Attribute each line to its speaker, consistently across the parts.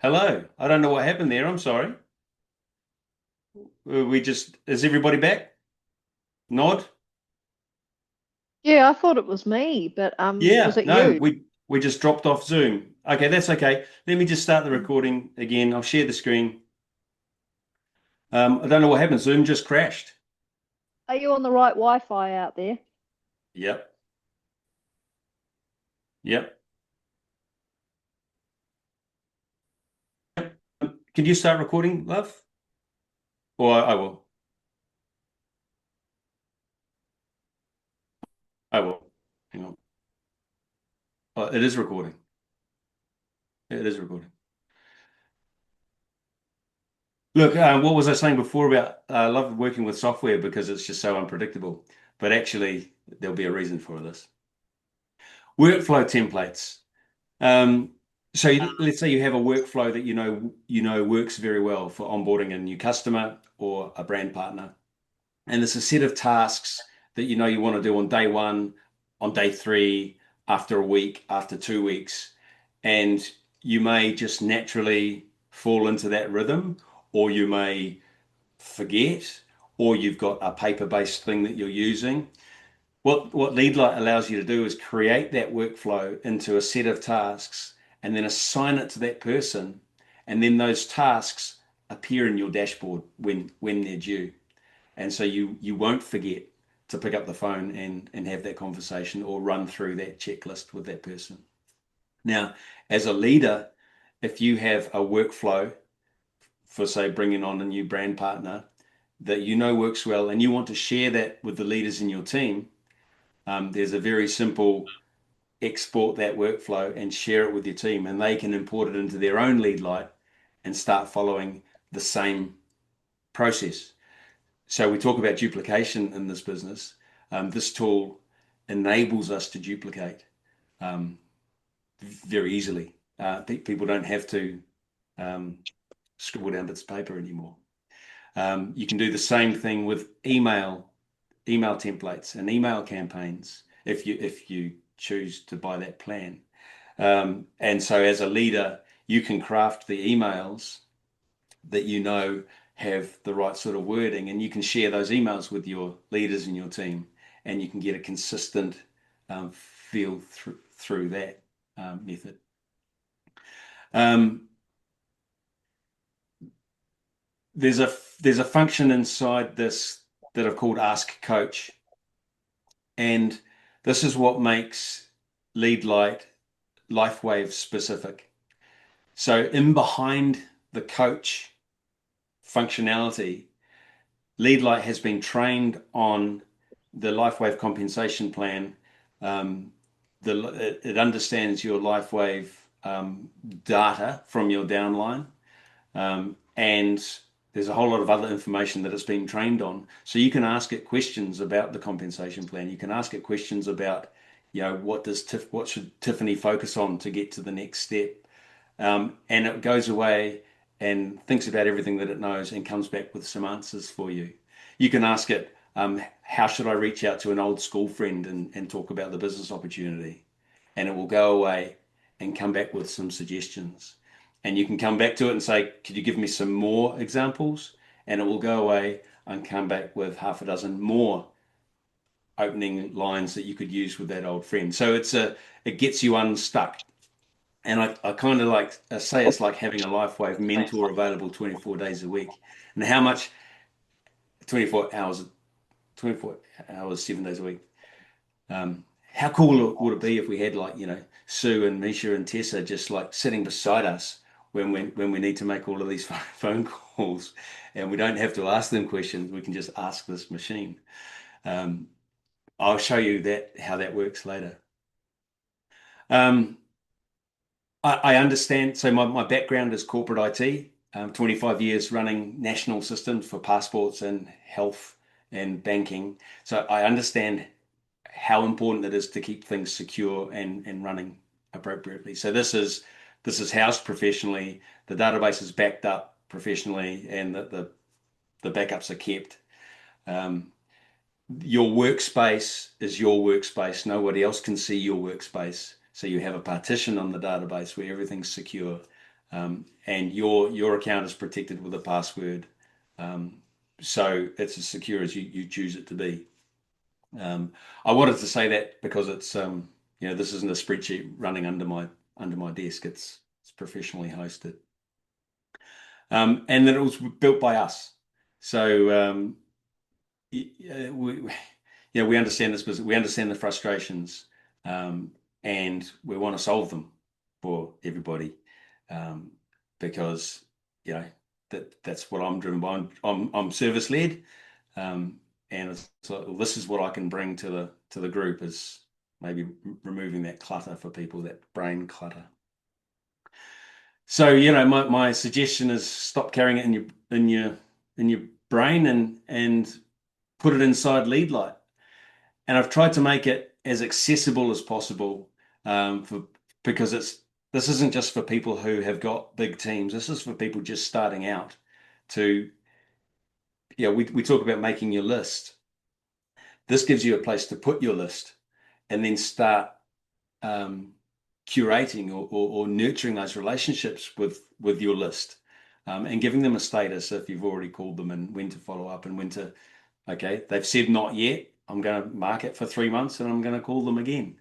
Speaker 1: Hello. I don't know what happened there. I'm sorry. Is everybody back? Nod?
Speaker 2: Yeah, I thought it was me, but was
Speaker 1: Yeah,
Speaker 2: it
Speaker 1: no,
Speaker 2: you?
Speaker 1: we just dropped off Zoom. Okay, that's okay. Let me just start the recording again. I'll share the screen. I don't know what happened. Zoom just crashed.
Speaker 2: Are you on the right Wi-Fi out there?
Speaker 1: Yep, yep. Can you start recording, love? Or I will. I will. Hang on. Oh, it is recording. It is recording. Look, what was I saying before about I love working with software because it's just so unpredictable. But actually, there'll be a reason for this. Workflow templates. Um, let's say you have a workflow that you know works very well for onboarding a new customer or a brand partner, and there's a set of tasks that you know you want to do on day one, on day three, after a week, after 2 weeks, and you may just naturally fall into that rhythm, or you may forget, or you've got a paper-based thing that you're using. What LeadLight allows you to do is create that workflow into a set of tasks and then assign it to that person. And then those tasks appear in your dashboard when they're due. And so you won't forget to pick up the phone and have that conversation or run through that checklist with that person. Now, as a leader, if you have a workflow for, say, bringing on a new brand partner that you know works well and you want to share that with the leaders in your team, there's a very simple export that workflow and share it with your team, and they can import it into their own lead light and start following the same process. So we talk about duplication in this business. This tool enables us to duplicate um, very easily. People don't have to um, scribble down bits of paper anymore. You can do the same thing with email templates and email campaigns if you choose to buy that plan. And so as a leader, you can craft the emails that you know have the right sort of wording, and you can share those emails with your leaders in your team, and you can get a consistent feel through that method. Um, there's a there's a function inside this that I've called Ask Coach, and this is what makes LeadLight LifeWave specific. So in behind the coach functionality, LeadLight has been trained on the LifeWave compensation plan. Um, it understands your LifeWave data from your downline, and there's a whole lot of other information that it's been trained on. So you can ask it questions about the compensation plan. You can ask it questions about, what should Tiffany focus on to get to the next step, and it goes away and thinks about everything that it knows and comes back with some answers for you. You can ask it, how should I reach out to an old school friend and talk about the business opportunity? And it will go away and come back with some suggestions. And you can come back to it and say, could you give me some more examples? And it will go away and come back with half a dozen more opening lines that you could use with that old friend. So it gets you unstuck. And I kind of like I say it's like having a LifeWave mentor available 24 days a week. And how much 24 hours 24 hours 7 days a week. How cool would it be if we had, like, Sue and Misha and Tessa just like sitting beside us when we need to make all of these phone calls, and we don't have to ask them questions. We can just ask this machine. Um, I'll show you that how that works later. Um, I understand. So my background is corporate IT, 25 years running national systems for passports and health and banking. So I understand how important it is to keep things secure and running appropriately. So this is housed professionally. The database is backed up professionally, and the backups are kept. Um, your workspace is your workspace. Nobody else can see your workspace. So you have a partition on the database where everything's secure. and your account is protected with a password. Um, so it's as secure as you choose it to be. Um, I wanted to say that because it's this isn't a spreadsheet running under my desk. It's professionally hosted, and that it was built by us. So we we understand this business. We understand the frustrations, um, and we want to solve them for everybody, um, because you know that's what I'm driven by. I'm service led, um, and it's like, well, this is what I can bring to the group is maybe removing that clutter for people, that brain clutter. So my suggestion is stop carrying it in your brain and put it inside LeadLight. And I've tried to make it as accessible as possible, for because this isn't just for people who have got big teams. This is for people just starting out. To we talk about making your list. This gives you a place to put your list and then start um, curating or nurturing those relationships with your list, and giving them a status if you've already called them, and when to follow up and when to. Okay, they've said not yet. I'm going to mark it for 3 months and I'm going to call them again.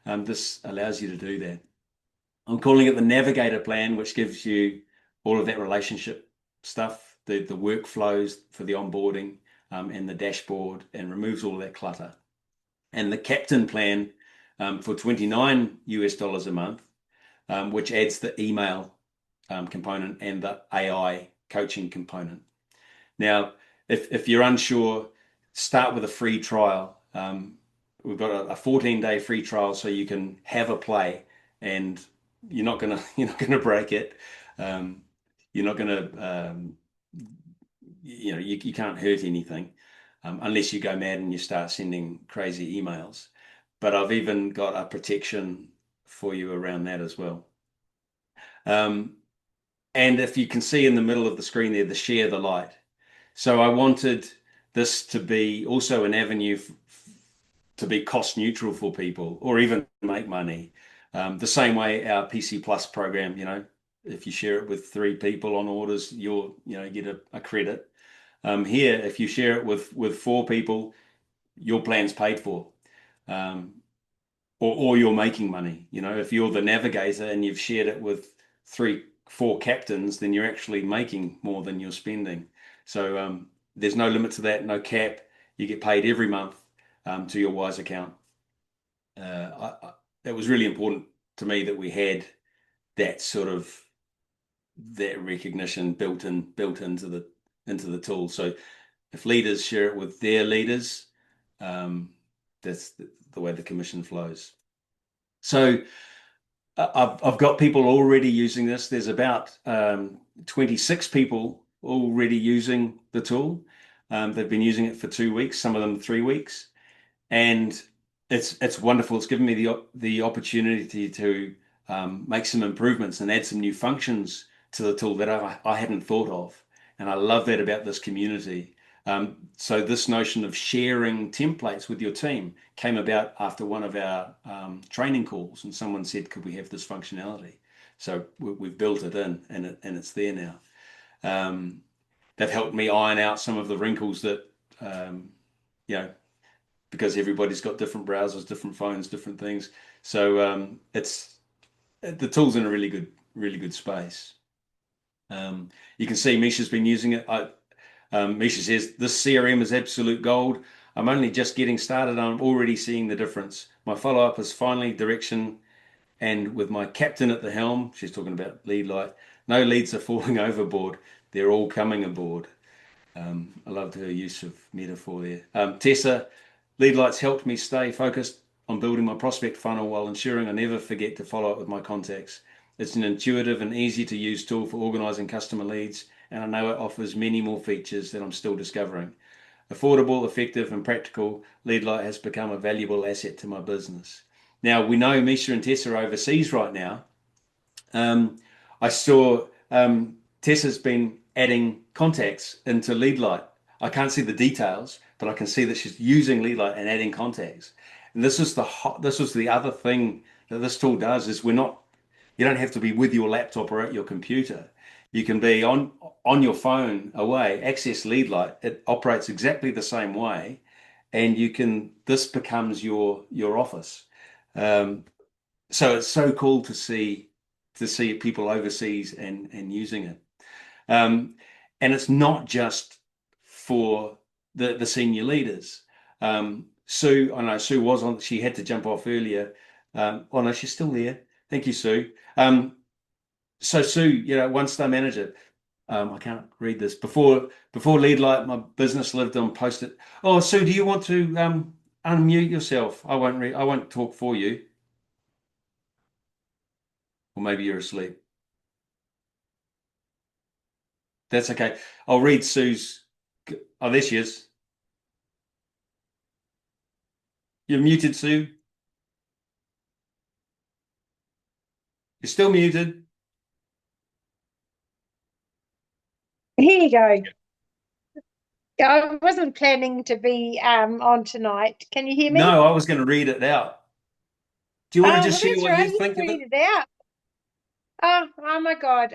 Speaker 1: This allows you to do that. I'm calling it the Navigator plan, which gives you all of that relationship stuff, the workflows for the onboarding, and the dashboard, and removes all of that clutter. And the Captain plan, for $29 a month, which adds the email component and the AI coaching component. Now, if you're unsure, start with a free trial. We've got a 14-day free trial, so you can have a play, and you're not gonna break it. Um, you're not gonna you can't hurt anything, unless you go mad and you start sending crazy emails. But I've even got a protection for you around that as well. Um, and if you can see in the middle of the screen there, the share the light. So I wanted this to be also an avenue to be cost neutral for people, or even make money. The same way our PC Plus program, if you share it with 3 people on orders, you get a credit. Here, if you share it with 4 people, your plan's paid for. Um, or you're making money. If you're the navigator and you've shared it with 4 captains, then you're actually making more than you're spending. So there's no limit to that, no cap. You get paid every month, to your Wise account. It was really important to me that we had that sort of that recognition built into the tool. So if leaders share it with their leaders, um, that's the way the commission flows. So I've got people already using this. There's about 26 people already using the tool. They've been using it for 2 weeks, some of them 3 weeks, and it's wonderful. It's given me the opportunity to make some improvements and add some new functions to the tool that I hadn't thought of, and I love that about this community. So this notion of sharing templates with your team came about after one of our training calls, and someone said, "Could we have this functionality?" So we've built it in, and it's there now. Um, they've helped me iron out some of the wrinkles that you know because everybody's got different browsers, different phones, different things. So it's the tool's in a really good space. You can see Misha's been using it. Misha says, this CRM is absolute gold. I'm only just getting started. I'm already seeing the difference. My follow-up is finally direction, and with my captain at the helm, she's talking about LeadLight, no leads are falling overboard. They're all coming aboard. I loved her use of metaphor there. Tessa, LeadLight's helped me stay focused on building my prospect funnel while ensuring I never forget to follow up with my contacts. It's an intuitive and easy to use tool for organizing customer leads, and I know it offers many more features that I'm still discovering. Affordable, effective, and practical, LeadLight has become a valuable asset to my business. Now, we know Misha and Tessa are overseas right now. I saw Tessa's been adding contacts into LeadLight. I can't see the details, but I can see that she's using LeadLight and adding contacts. And this was the other thing that this tool does is You don't have to be with your laptop or at your computer. You can be on your phone away, access LeadLight. It operates exactly the same way, and you can this becomes your office. Um, so it's so cool to see people overseas and using it. Um, and it's not just for the senior leaders. Sue, I know Sue was on, she had to jump off earlier. Oh no, she's still there. Thank you, Sue. So Sue, one star manager. I can't read this. Before Lead Light, my business lived on Post-it. Oh, Sue, do you want to unmute yourself? I won't talk for you. Or maybe you're asleep. That's okay. I'll read Sue's. Oh, there she is. You're muted, Sue. You're still muted.
Speaker 3: Here you go. I wasn't planning to be on tonight. Can you hear me?
Speaker 1: No, I was going to read it out. Do you want to
Speaker 3: Oh,
Speaker 1: just
Speaker 3: well,
Speaker 1: share
Speaker 3: that's
Speaker 1: what you
Speaker 3: right. You
Speaker 1: think
Speaker 3: can
Speaker 1: of it?
Speaker 3: read it out. Oh my God.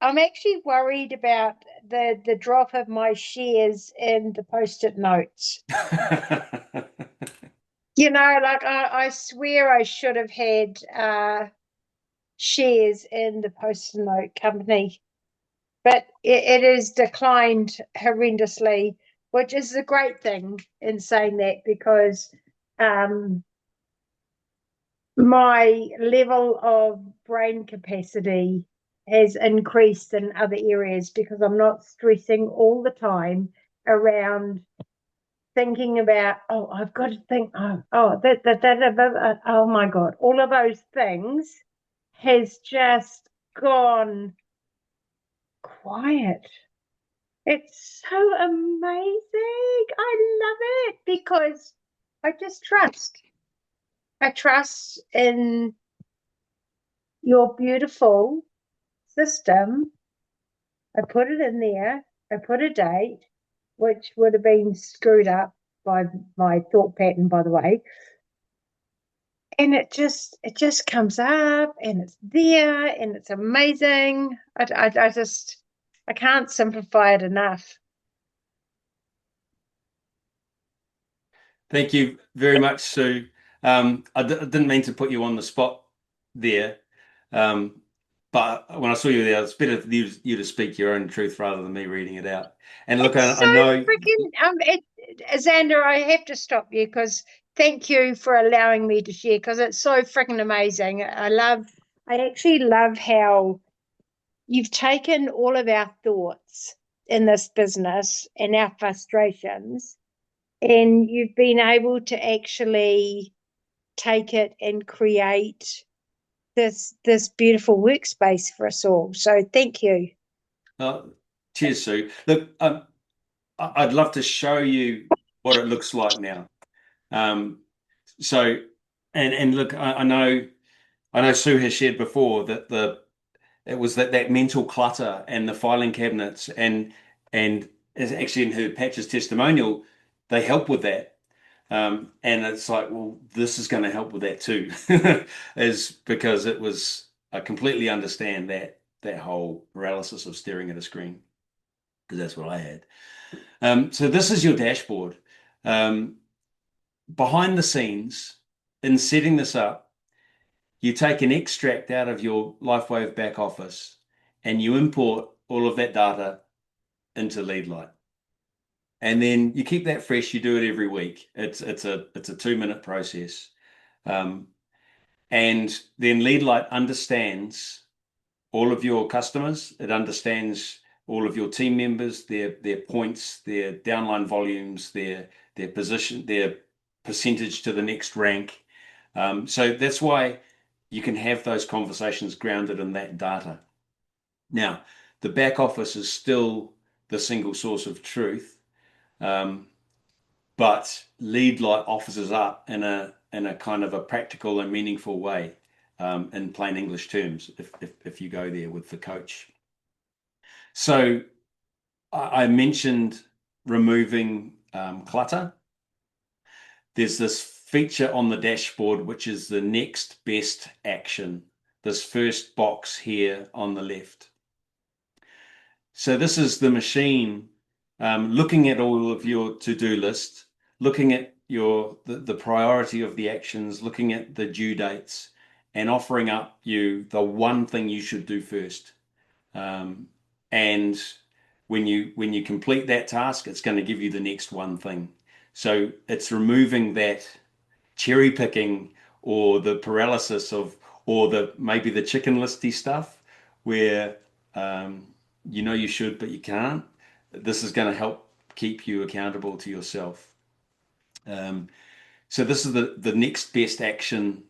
Speaker 3: I'm actually worried about the drop of my shares in the post-it notes. Like I swear I should have had shares in the post-it note company, but it has declined horrendously, which is a great thing in saying that because um, my level of brain capacity has increased in other areas because I'm not stressing all the time around thinking about, oh, I've got to think, oh my God, all of those things has just gone quiet. It's so amazing. I love it because I just trust. I trust in your beautiful system. I put it in there. I put a date, which would have been screwed up by my thought pattern, by the way. And it just comes up and it's there and it's amazing. I can't simplify it enough.
Speaker 1: Thank you very much, Sue. I didn't mean to put you on the spot there, um, but when I saw you there, it's better for you to speak your own truth rather than me reading it out. And look,
Speaker 3: It's
Speaker 1: I
Speaker 3: so
Speaker 1: know.
Speaker 3: Xander, I have to stop you because thank you for allowing me to share because it's so freaking amazing. I actually love how you've taken all of our thoughts in this business and our frustrations, and you've been able to actually take it and create this beautiful workspace for us all. So thank you.
Speaker 1: Uh, Cheers, Sue. Look, I'd love to show you what it looks like now. Um, so, and look, I know Sue has shared before that it was that mental clutter and the filing cabinets and is actually in her Patch's testimonial, they help with that. And it's like, well, this is going to help with that too, is because I completely understand that whole paralysis of staring at a screen because that's what I had. So this is your dashboard. Um, Behind the scenes, in setting this up, you take an extract out of your LifeWave back office and you import all of that data into LeadLight. And then you keep that fresh. You do it every week. It's a 2 minute process. Um, and then LeadLight understands all of your customers. It understands all of your team members, their points, their downline volumes, their position, their percentage to the next rank. So that's why you can have those conversations grounded in that data. Now, the back office is still the single source of truth, um, but LeadLight offers us up in a kind of a practical and meaningful way, in plain English terms, if you go there with the coach. So I mentioned removing clutter. There's this feature on the dashboard, which is the next best action, this first box here on the left. So this is the machine looking at all of your to-do list, looking at the priority of the actions, looking at the due dates, and offering up you the one thing you should do first. And when you complete that task, it's going to give you the next one thing. So it's removing that cherry picking or the paralysis of, or maybe the chicken listy stuff where you know you should but you can't. This is going to help keep you accountable to yourself. So this is the next best action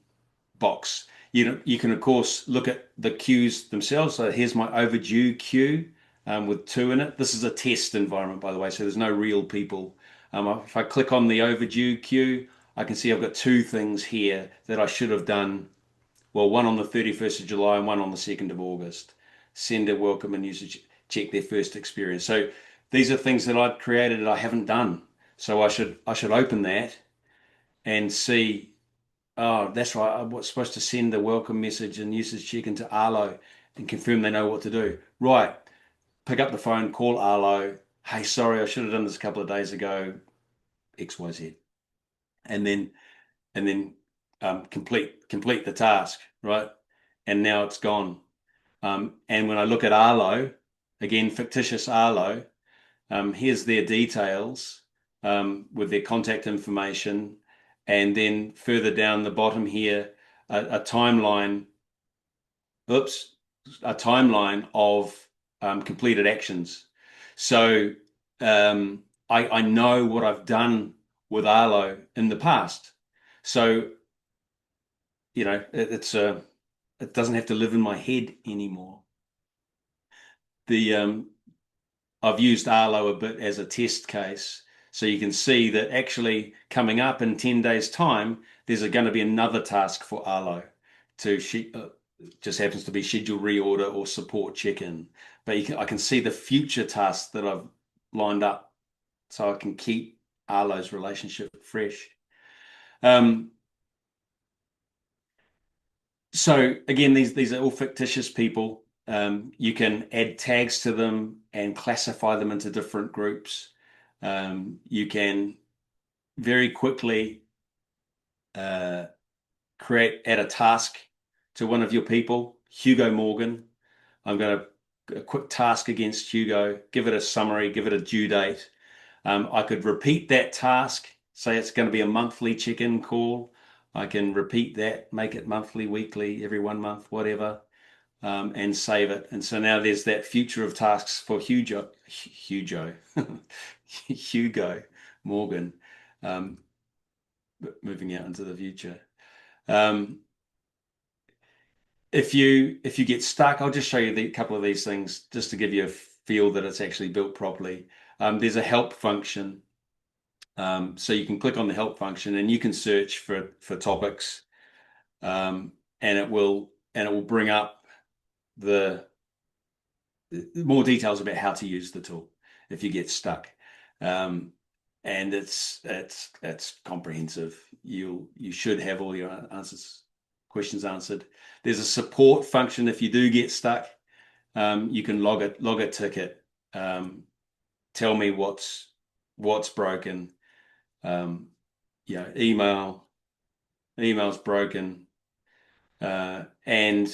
Speaker 1: box. You can of course look at the queues themselves. So here's my overdue queue with 2 in it. This is a test environment, by the way, so there's no real people. If I click on the overdue queue, I can see I've got 2 things here that I should have done. Well, one on the 31st of July and one on the 2nd of August. Send a welcome and user check their first experience. So these are things that I've created that I haven't done. So I should open that and see, oh, that's right, I was supposed to send a welcome message and usage check into Arlo and confirm they know what to do. Right, pick up the phone, call Arlo. Hey, sorry, I should have done this a couple of days ago. XYZ. And then complete the task, right? And now it's gone. And when I look at Arlo, again, fictitious Arlo, here's their details with their contact information. And then further down the bottom here, a timeline, a timeline of completed actions. So I know what I've done with Arlo in the past. So, it doesn't have to live in my head anymore. I've used Arlo a bit as a test case. So you can see that actually coming up in 10 days' time, there's going to be another task for Arlo to just happens to be schedule reorder or support check-in. But I can see the future tasks that I've lined up so I can keep Arlo's relationship fresh. So again, these are all fictitious people. You can add tags to them and classify them into different groups. You can very quickly add a task to one of your people, Hugo Morgan. I'm going to a quick task against Hugo, give it a summary, give it a due date. I could repeat that task, say it's going to be a monthly check-in call. I can repeat that, make it monthly, weekly, every 1 month, whatever, and save it. And so now there's that future of tasks for Hugo Morgan, moving out into the future. If you get stuck, I'll just show you a couple of these things just to give you a feel that it's actually built properly. There's a help function. So you can click on the help function and you can search for topics, and it will bring up the more details about how to use the tool if you get stuck. And it's comprehensive. You should have all your questions answered. There's a support function if you do get stuck. You can log a ticket. Tell me what's broken. Email's broken, and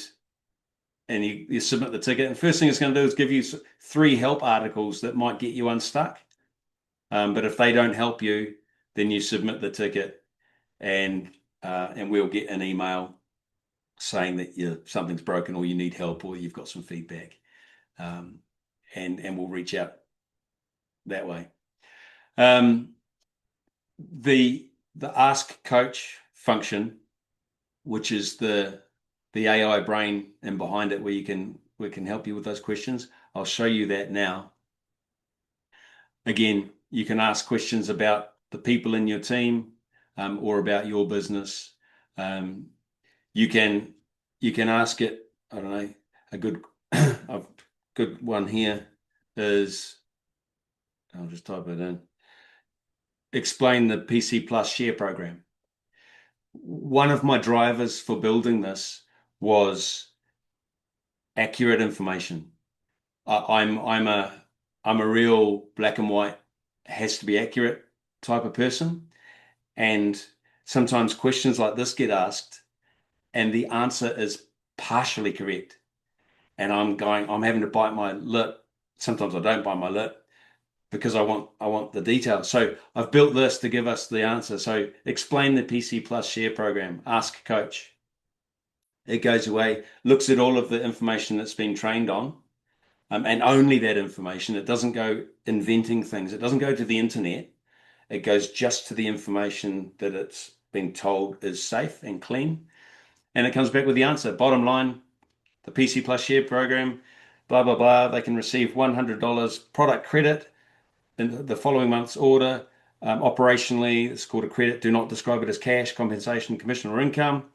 Speaker 1: you submit the ticket. And the first thing it's going to do is give you 3 help articles that might get you unstuck. But if they don't help you, then you submit the ticket, and we'll get an email saying that something's broken or you need help or you've got some feedback, and we'll reach out that way. The Ask Coach function, which is the AI brain and behind it, where we can help you with those questions. I'll show you that now. Again, you can ask questions about the people in your team, or about your business. You can ask it. I don't know. A good one here is, I'll just type it in. Explain the PC Plus share program. one of my drivers for building this was accurate information. I'm a real black and white, has to be accurate type of person. And sometimes questions like this get asked, and the answer is partially correct. And I'm having to bite my lip. Sometimes I don't bite my lip because I want the detail. So I've built this to give us the answer. So explain the PC Plus share program, ask coach. It goes away, looks at all of the information that's been trained on, and only that information. It doesn't go inventing things. It doesn't go to the internet. It goes just to the information that it's been told is safe and clean. And it comes back with the answer. Bottom line, the PC Plus share program, blah, blah, blah. They can receive $100 product credit in the following month's order. Operationally, it's called a credit. Do not describe it as cash, compensation, commission, or income.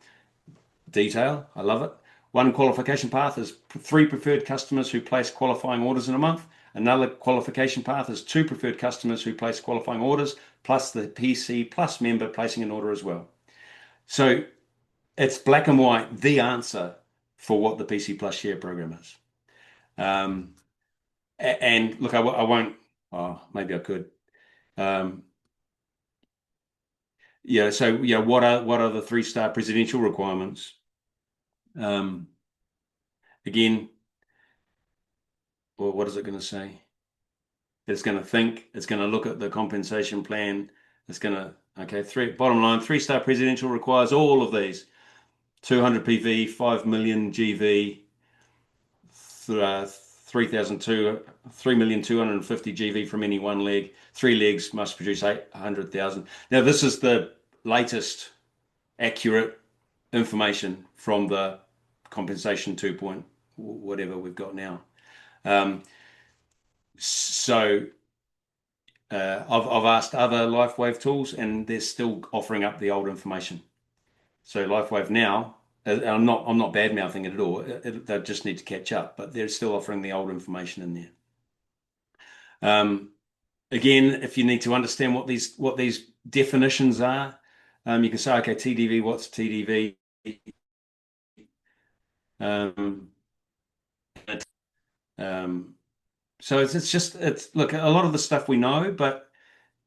Speaker 1: Detail. I love it. One qualification path is 3 preferred customers who place qualifying orders in a month. Another qualification path is 2 preferred customers who place qualifying orders, plus the PC Plus member placing an order as well. So it's black and white, the answer for what the PC Plus share program is. And look, I won't, oh, maybe I could. Yeah, so yeah, what are the 3-star presidential requirements? Again, well, what is it going to say? It's going to think, it's going to look at the compensation plan. It's going to, okay, bottom line, 3-star presidential requires all of these: 200 PV, 5 million GV, 3,250 GV from any one leg. 3 legs must produce 800,000. Now, this is the latest accurate information from the compensation 2 point whatever we've got now. So I've asked other LifeWave tools, and they're still offering up the old information. So LifeWave now, I'm not bad mouthing it at all. They just need to catch up, but they're still offering the old information in there. Again, if you need to understand what these definitions are, you can say, okay, TDV, what's TDV? So it's look, a lot of the stuff we know, but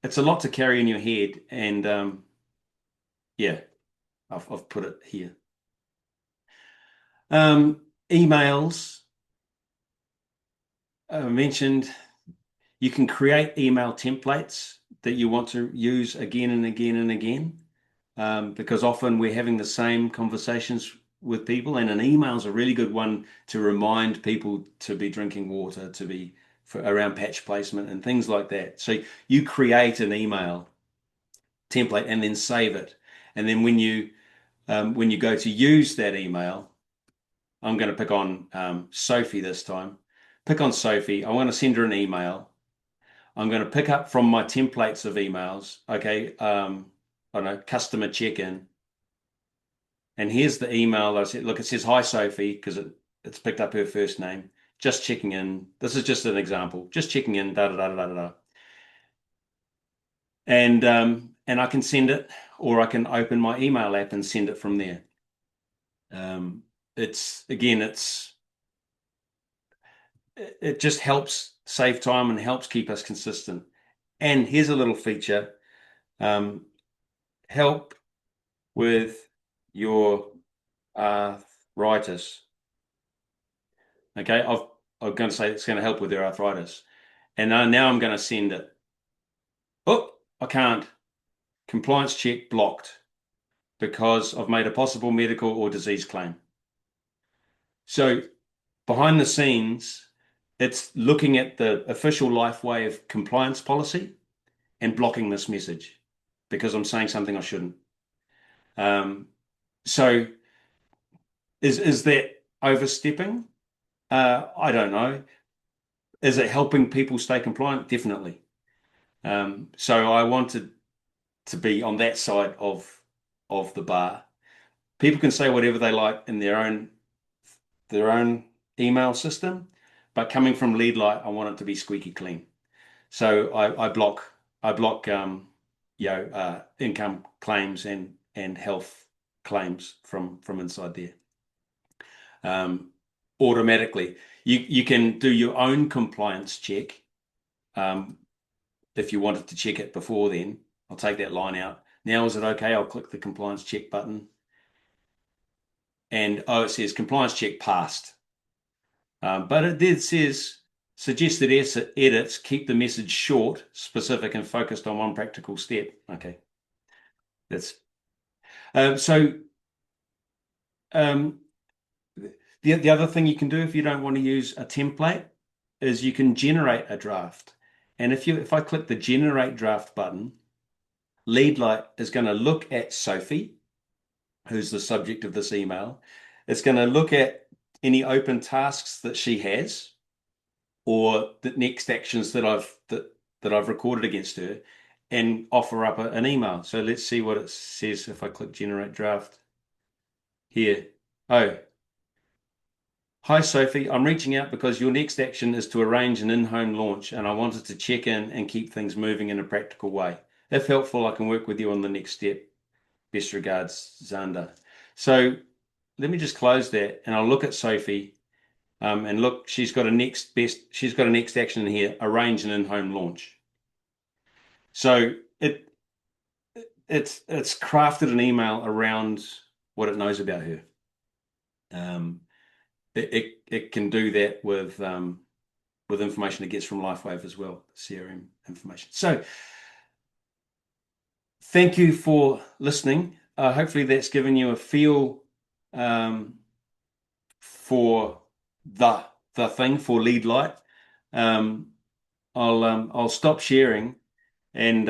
Speaker 1: it's a lot to carry in your head, and yeah, I've put it here. Emails. I mentioned you can create email templates that you want to use again and again and again, because often we're having the same conversations with people, and an email is a really good one to remind people to be drinking water, to be around patch placement and things like that. So you create an email template and then save it, and then when you go to use that email, I'm going to pick on Sophie this time. Pick on Sophie. I want to send her an email. I'm going to pick up from my templates of emails. Okay, I don't know, customer check-in. And here's the email. I said, look, it says, hi, Sophie, because it's picked up her first name. Just checking in. This is just an example. Just checking in, da da da da da da. And I can send it, or I can open my email app and send it from there. It just helps save time and helps keep us consistent. And here's a little feature: help with your arthritis. Okay, I'm going to say it's going to help with their arthritis, and now I'm going to send it. Oh, I can't. Compliance check blocked because I've made a possible medical or disease claim. So behind the scenes, it's looking at the official LifeWave compliance policy and blocking this message because I'm saying something I shouldn't. So is that overstepping? I don't know. Is it helping people stay compliant? Definitely. So I wanted to be on that side of the bar. People can say whatever they like in their own email system, but coming from LeadLight, I want it to be squeaky clean. So I block income claims and and health claims from inside there. Automatically. You can do your own compliance check if you wanted to check it before then. I'll take that line out. Now, is it okay? I'll click the compliance check button. And it says compliance check passed. But it did says suggested edits, keep the message short, specific, and focused on one practical step. Okay. That's so the other thing you can do if you don't want to use a template is you can generate a draft. And if I click the generate draft button, LeadLight is going to look at Sophie, who's the subject of this email. It's going to look at any open tasks that she has or the next actions that I've recorded against her and offer up an email. So let's see what it says if I click generate draft here. Oh, hi Sophie, I'm reaching out because your next action is to arrange an in-home launch and I wanted to check in and keep things moving in a practical way. If helpful, I can work with you on the next step. Best regards, Xander. So let me just close that and I'll look at Sophie and look, she's got a next action in here, arrange an in-home launch. So it's crafted an email around what it knows about her. It can do that with information it gets from LifeWave as well, CRM information. So thank you for listening. Hopefully that's given you a feel for the thing for LeadLight. I'll stop sharing, and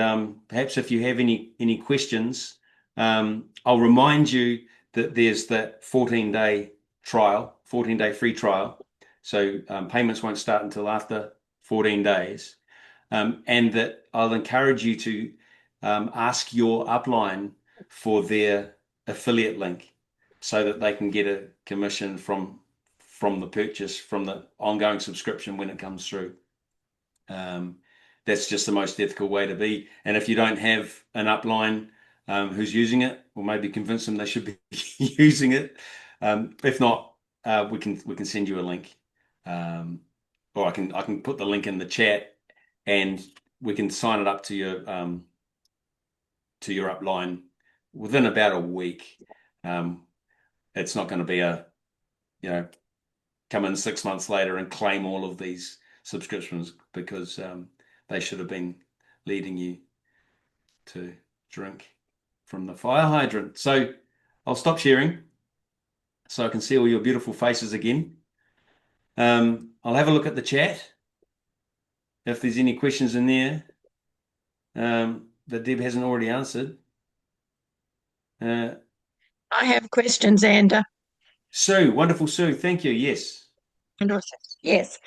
Speaker 1: perhaps if you have any questions, I'll remind you that there's that 14-day free trial. So payments won't start until after 14 days, and that I'll encourage you to ask your upline for their affiliate link so that they can get a commission from the purchase, from the ongoing subscription when it comes through. That's just the most ethical way to be. And if you don't have an upline who's using it, well, maybe convince them they should be using it. If not, we can send you a link, or I can put the link in the chat, and we can sign it up to your upline within about a week. It's not going to be come in 6 months later and claim all of these subscriptions, because they should have been leading you to drink from the fire hydrant. So I'll stop sharing so I can see all your beautiful faces again. I'll have a look at the chat if there's any questions in there that Deb hasn't already answered.
Speaker 4: I have questions, Ander.
Speaker 1: Sue, wonderful Sue, thank you. Yes.
Speaker 4: And also, yes.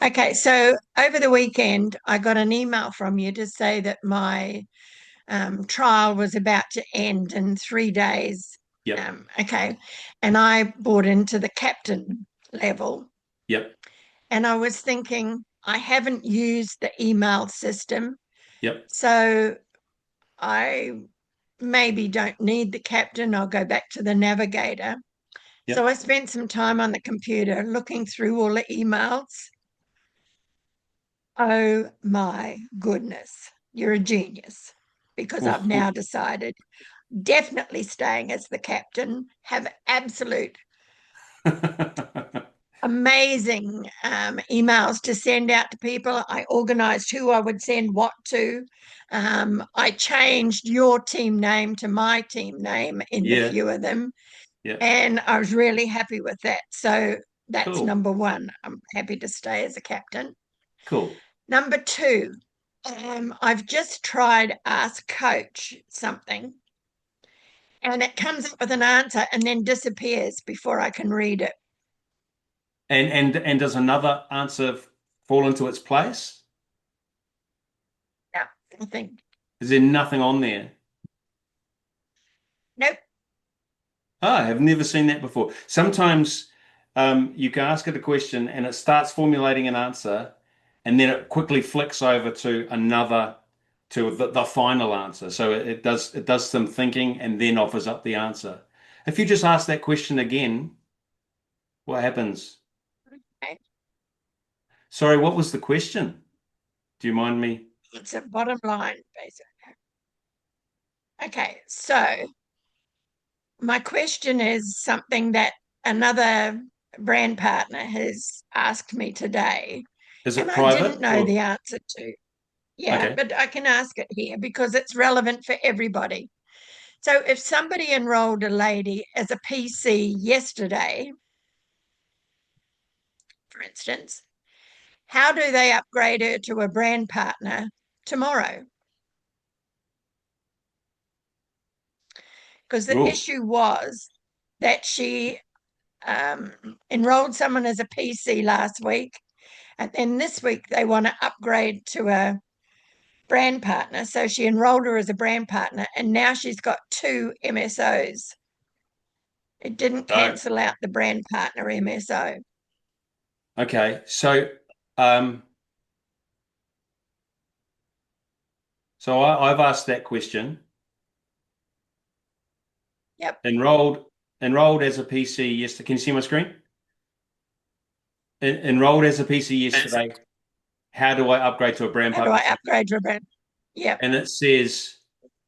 Speaker 4: Okay, so over the weekend, I got an email from you to say that my trial was about to end in 3 days.
Speaker 1: Yep.
Speaker 4: Okay, and I bought into the captain level.
Speaker 1: Yep.
Speaker 4: And I was thinking, I haven't used the email system.
Speaker 1: Yep.
Speaker 4: So I maybe don't need the captain. I'll go back to the navigator.
Speaker 1: Yep.
Speaker 4: So I spent some time on the computer looking through all the emails. Oh my goodness, you're a genius, because I've now decided definitely staying as the captain, have absolute amazing emails to send out to people. I organized who I would send what to. I changed your team name to my team name in a few of them.
Speaker 1: Yeah.
Speaker 4: And I was really happy with that. So that's
Speaker 1: Cool.
Speaker 4: number one. I'm happy to stay as a captain.
Speaker 1: Cool.
Speaker 4: Number two, I've just tried Ask Coach something, and it comes up with an answer and then disappears before I can read it.
Speaker 1: And does another answer fall into its place?
Speaker 4: No, nothing.
Speaker 1: Is there nothing on there?
Speaker 4: Nope.
Speaker 1: Oh, I have never seen that before. Sometimes you can ask it a question and it starts formulating an answer, and then it quickly flicks over to another to the final answer. So it does some thinking and then offers up the answer. If you just ask that question again, what happens?
Speaker 4: Okay.
Speaker 1: Sorry, what was the question? Do you mind me?
Speaker 4: It's a bottom line, basically. Okay, so my question is something that another brand partner has asked me today,
Speaker 1: Is
Speaker 4: and
Speaker 1: it
Speaker 4: I didn't
Speaker 1: private
Speaker 4: know
Speaker 1: or
Speaker 4: the answer to. Yeah,
Speaker 1: okay?
Speaker 4: but I can ask it here because it's relevant for everybody. So if somebody enrolled a lady as a PC yesterday, for instance, how do they upgrade her to a brand partner tomorrow? Because the
Speaker 1: Oh,
Speaker 4: issue was that she um, enrolled someone as a PC last week, and then this week they want to upgrade to a brand partner. So she enrolled her as a brand partner, and now she's got two MSOs. It didn't
Speaker 1: oh,
Speaker 4: cancel out the brand partner MSO.
Speaker 1: okay. Um, I've asked that question.
Speaker 4: Yep.
Speaker 1: Enrolled as a PC yesterday. Can you see my screen? Enrolled as a PC yesterday. How do I upgrade to a brand
Speaker 4: How do
Speaker 1: partner?
Speaker 4: I upgrade to a brand? Yep.
Speaker 1: And it says,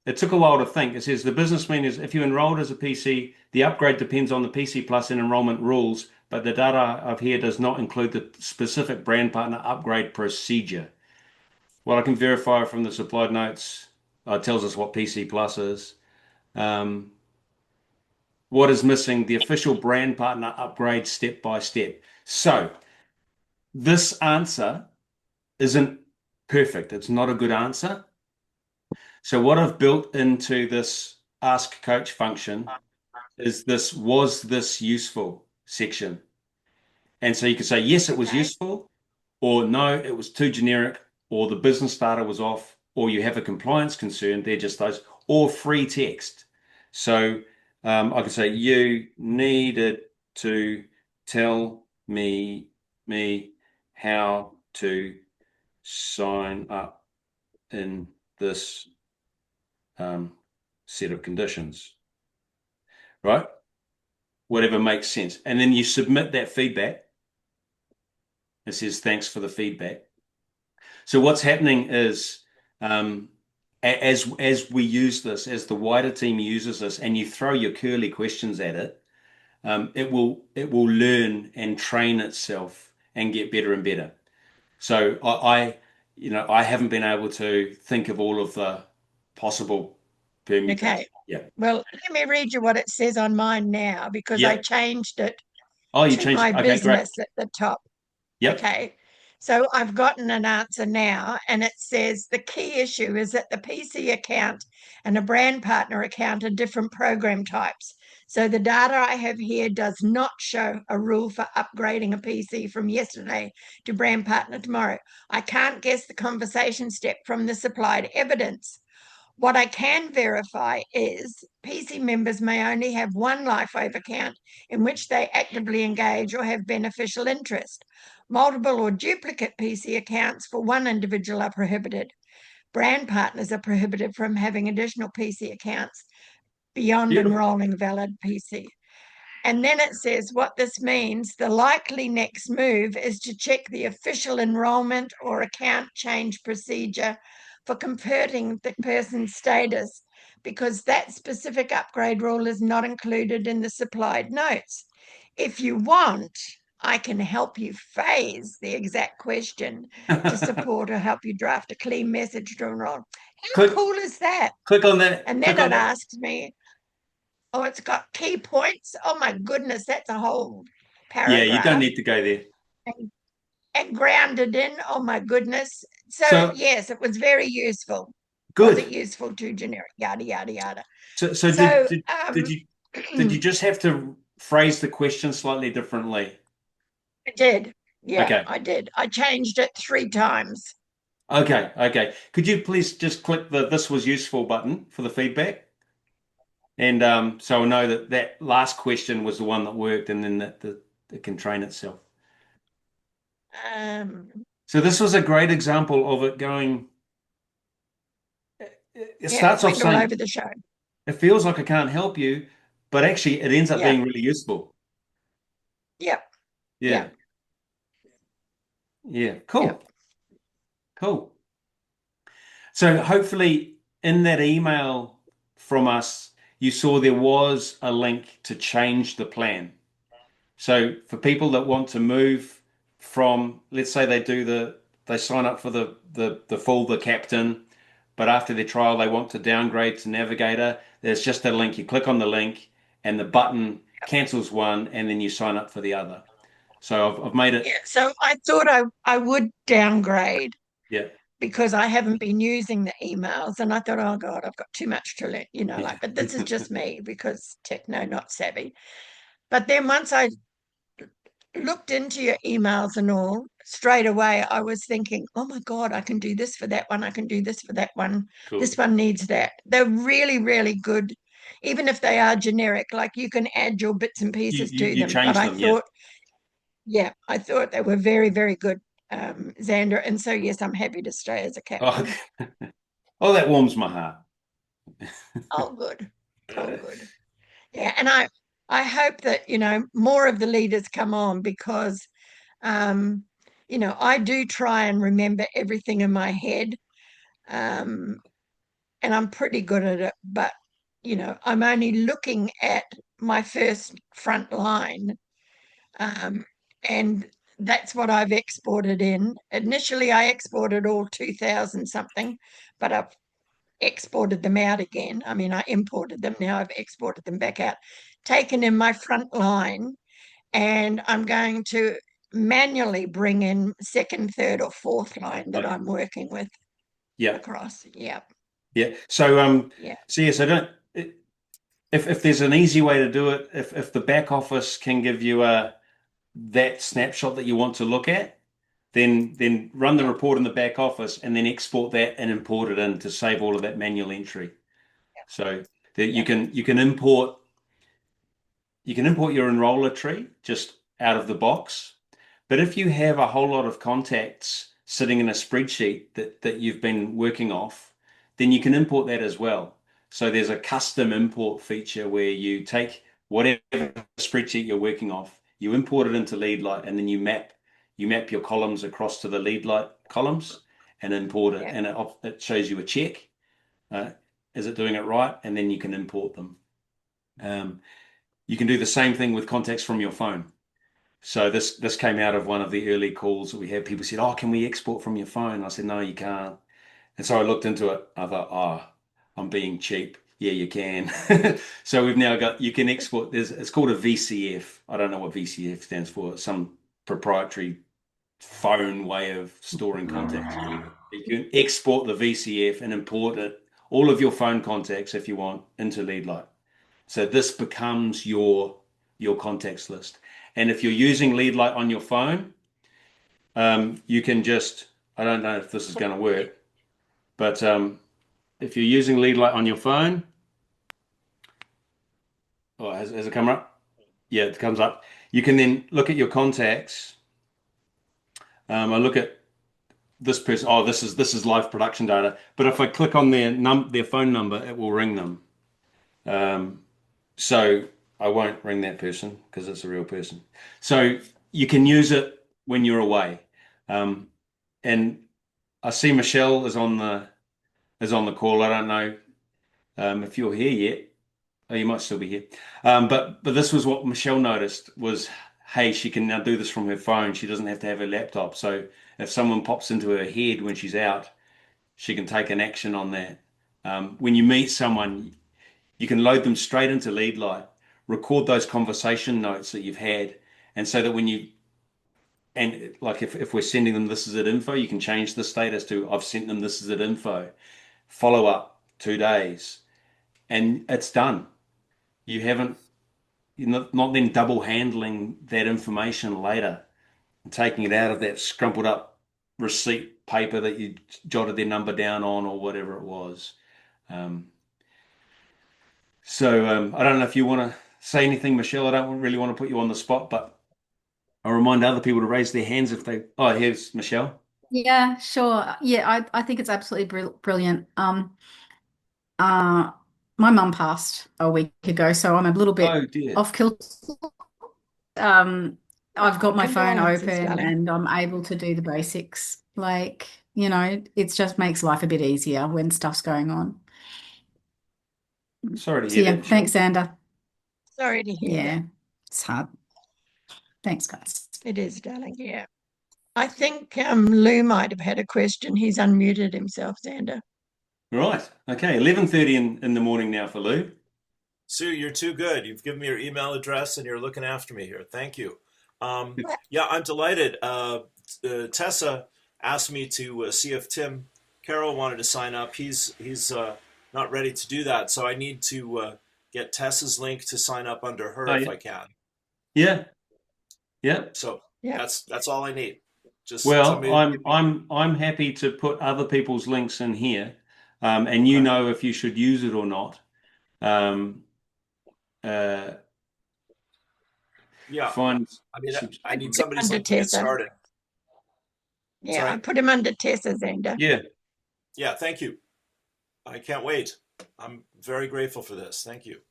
Speaker 1: it took a while to think. It says the business mean is if you enrolled as a PC, the upgrade depends on the PC Plus and enrollment rules, but the data of here does not include the specific brand partner upgrade procedure. Well, I can verify from the supplied notes. It tells us what PC Plus is. Um, what is missing? The official brand partner upgrade step by step. So this answer isn't perfect. It's not a good answer. So what I've built into this ask coach function is this was this useful section. And so you can say, yes, it was
Speaker 4: Okay.
Speaker 1: useful, or no, it was too generic, or the business data was off, or you have a compliance concern. They're just those, or free text. So I could say, you needed to tell me how to sign up in this set of conditions, right? Whatever makes sense. And then you submit that feedback. It says, thanks for the feedback. So what's happening is as we use this, as the wider team uses this, and you throw your curly questions at it, it will learn and train itself and get better and better. So I haven't been able to think of all of the possible
Speaker 4: Okay.
Speaker 1: permutations. Yeah.
Speaker 4: Well, let me read you what it says on mine now because I
Speaker 1: Yep.
Speaker 4: changed it
Speaker 1: Oh, you
Speaker 4: to
Speaker 1: changed
Speaker 4: my
Speaker 1: it. Okay, great.
Speaker 4: business at the top.
Speaker 1: Yep.
Speaker 4: Okay. So I've gotten an answer now, and it says the key issue is that the PC account and a brand partner account are different program types. So the data I have here does not show a rule for upgrading a PC from yesterday to brand partner tomorrow. I can't guess the conversation step from the supplied evidence. What I can verify is PC members may only have one LifeWave account in which they actively engage or have beneficial interest. Multiple or duplicate PC accounts for one individual are prohibited. Brand partners are prohibited from having additional PC accounts beyond
Speaker 1: Beautiful.
Speaker 4: enrolling valid PC. And then it says what this means. The likely next move is to check the official enrollment or account change procedure for converting the person's status because that specific upgrade rule is not included in the supplied notes. If you want, I can help you phase the exact question to support or help you draft a clean message to enroll. How
Speaker 1: Click
Speaker 4: cool is that?
Speaker 1: click on that.
Speaker 4: And then
Speaker 1: Click on
Speaker 4: it
Speaker 1: that.
Speaker 4: asks me, oh, it's got key points. Oh my goodness, that's a whole
Speaker 1: Yeah, you don't
Speaker 4: paragraph.
Speaker 1: need to go there.
Speaker 4: And grounded in. Oh my goodness. So
Speaker 1: So
Speaker 4: yes, it was very useful. Was it
Speaker 1: good.
Speaker 4: useful? Too generic? Yada yada yada.
Speaker 1: So did
Speaker 4: So
Speaker 1: did, did you just have to phrase the question slightly differently?
Speaker 4: I did. Yeah,
Speaker 1: Okay.
Speaker 4: I did. I changed it 3 times.
Speaker 1: Okay. Okay. Could you please just click the this was useful button for the feedback? And so I know that that last question was the one that worked, and then that it can train itself.
Speaker 4: Um,
Speaker 1: So this was a great example of it going it
Speaker 4: Yeah,
Speaker 1: starts off
Speaker 4: went all
Speaker 1: saying,
Speaker 4: over the show.
Speaker 1: it feels like I can't help you, but actually it ends up
Speaker 4: Yeah,
Speaker 1: being really useful.
Speaker 4: yeah, yeah,
Speaker 1: Yeah. Yeah.
Speaker 4: yeah,
Speaker 1: Cool. Cool. So hopefully in that email from us, you saw there was a link to change the plan. So for people that want to move from, let's say they sign up for the captain, but after their trial they want to downgrade to navigator, there's just a link. You click on the link and the button cancels one and then you sign up for the other. So I've made it,
Speaker 4: yeah. So I thought I would downgrade
Speaker 1: yeah.
Speaker 4: because I haven't been using the emails, and I thought, oh God, I've got too much to learn,
Speaker 1: Yeah.
Speaker 4: like. But this is just me because techno not savvy. But then once I looked into your emails and all, straight away I was thinking, oh my God, I can do this for that one. I can do this for that one.
Speaker 1: Cool.
Speaker 4: This one needs that. They're really, really good. Even if they are generic, like you can add your bits and
Speaker 1: You
Speaker 4: pieces
Speaker 1: you
Speaker 4: to
Speaker 1: you
Speaker 4: them. But
Speaker 1: change them, yeah.
Speaker 4: I thought they were very, very good, Xander. And so, yes, I'm happy to stay as a
Speaker 1: Oh,
Speaker 4: captain.
Speaker 1: oh, that warms my heart.
Speaker 4: Oh, good. Oh, good. Yeah. And I hope that, more of the leaders come on because Um, I do try and remember everything in my head, um, and I'm pretty good at it, but I'm only looking at my first front line, and that's what I've exported in. Initially, I exported all 2000 something, but I've exported them out again. I mean, I imported them, now I've exported them back out, taken in my front line, and I'm going to manually bring in second, third, or fourth line that
Speaker 1: Okay.
Speaker 4: I'm working with
Speaker 1: Yeah.
Speaker 4: across. Yeah,
Speaker 1: Yeah. So
Speaker 4: yeah,
Speaker 1: so yes, I don't if there's an easy way to do it, if the back office can give you a that snapshot that you want to look at, then run the
Speaker 4: yeah,
Speaker 1: report in the back office and then export that and import it in to save all of that manual entry. So that
Speaker 4: yeah,
Speaker 1: you can import your enroller tree just out of the box. But if you have a whole lot of contacts sitting in a spreadsheet that you've been working off, then you can import that as well. So there's a custom import feature where you take whatever spreadsheet you're working off, you import it into LeadLight, and then you map your columns across to the LeadLight columns and import it,
Speaker 4: yeah,
Speaker 1: and it shows you a check. Uh, is it doing it right? And then you can import them. Um, you can do the same thing with contacts from your phone. So this came out of one of the early calls that we had. People said, "Oh, can we export from your phone?" I said, "No, you can't." And so I looked into it. I thought, "Oh, I'm being cheap." Yeah, you can. So we've now got you can export. It's called a VCF. I don't know what VCF stands for. It's some proprietary phone way of storing contacts. You can export the VCF and import it, all of your phone contacts if you want, into LeadLight. So this becomes your contacts list. And if you're using LeadLight on your phone, you can just, I don't know if this is going to work, but if you're using LeadLight on your phone, oh, has it come up? Yeah, it comes up. You can then look at your contacts. I look at this person. Oh, this is live production data. But if I click on their phone number, it will ring them. Um, So I won't ring that person because it's a real person. So you can use it when you're away. Um, and I see Michelle is on the call. I don't know if you're here yet. Oh, you might still be here. But this was what Michelle noticed was, hey, she can now do this from her phone. She doesn't have to have her laptop. So if someone pops into her head when she's out, she can take an action on that. When you meet someone, you can load them straight into LeadLight, record those conversation notes that you've had, and so that when you and like if we're sending them this is at info, you can change the status to I've sent them this is at info. Follow up 2 days, and it's done. You haven't you're not then double handling that information later and taking it out of that scrumpled up receipt paper that you jotted their number down on or whatever it was. Um, So I don't know if you want to say anything, Michelle. I don't really want to put you on the spot, but I'll remind other people to raise their hands if they. Oh, here's Michelle.
Speaker 5: Yeah, sure. Yeah, I think it's absolutely brilliant. My mum passed a week ago, so I'm a little
Speaker 1: Oh
Speaker 5: bit
Speaker 1: dear.
Speaker 5: off kilter. Um, I've got my phone
Speaker 4: Condolences,
Speaker 5: open
Speaker 4: darling.
Speaker 5: and I'm able to do the basics. Like, it just makes life a bit easier when stuff's going on.
Speaker 1: Sorry to
Speaker 5: So
Speaker 1: hear
Speaker 5: yeah,
Speaker 1: that,
Speaker 5: thanks,
Speaker 1: Jill.
Speaker 5: Xander.
Speaker 4: Sorry to hear
Speaker 5: Yeah,
Speaker 4: that.
Speaker 5: it's hard. Thanks, guys.
Speaker 4: It is, darling. Yeah. I think Lou might have had a question. He's unmuted himself, Xander.
Speaker 1: Right. Okay. 11:30 in the morning now for Lou.
Speaker 6: Sue, you're too good. You've given me your email address and you're looking after me here. Thank you. Yeah, I'm delighted. Tessa asked me to see if Tim Carroll wanted to sign up. He's not ready to do that, so I need to get Tessa's link to sign up under her
Speaker 1: Oh
Speaker 6: if
Speaker 1: yeah.
Speaker 6: I can.
Speaker 1: Yeah. Yeah.
Speaker 6: So
Speaker 4: Yeah.
Speaker 6: that's all I need. Just
Speaker 1: Well,
Speaker 6: somebody.
Speaker 1: I'm happy to put other people's links in here, and you
Speaker 6: Okay.
Speaker 1: know if you should use it or not. Um, uh,
Speaker 6: Yeah.
Speaker 1: find
Speaker 6: I mean, I
Speaker 4: I
Speaker 6: need
Speaker 4: put him
Speaker 6: somebody's
Speaker 4: under
Speaker 6: link to get
Speaker 4: Tessa.
Speaker 6: started.
Speaker 4: Yeah, I
Speaker 6: Sorry.
Speaker 4: put him under Tessa, Xander.
Speaker 1: Yeah.
Speaker 6: Yeah. Thank you. I can't wait. I'm very grateful for this. Thank you.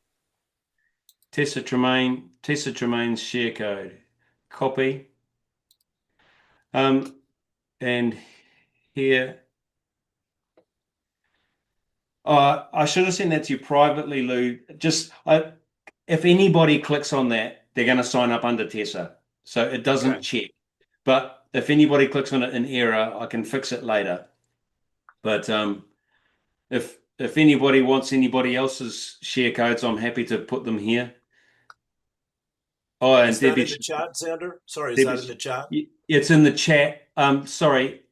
Speaker 1: Tessa Tremaine's share code. Copy. And here. I should have sent that to you privately, Lou. If anybody clicks on that, they're going to sign up under Tessa. So it doesn't
Speaker 6: Okay.
Speaker 1: check. But if anybody clicks on it in error, I can fix it later. But if anybody wants anybody else's share codes, I'm happy to put them here. Oh, and
Speaker 6: Is that in the chat, Xander? Sorry, is that in the chat?
Speaker 1: It's in the chat. Sorry,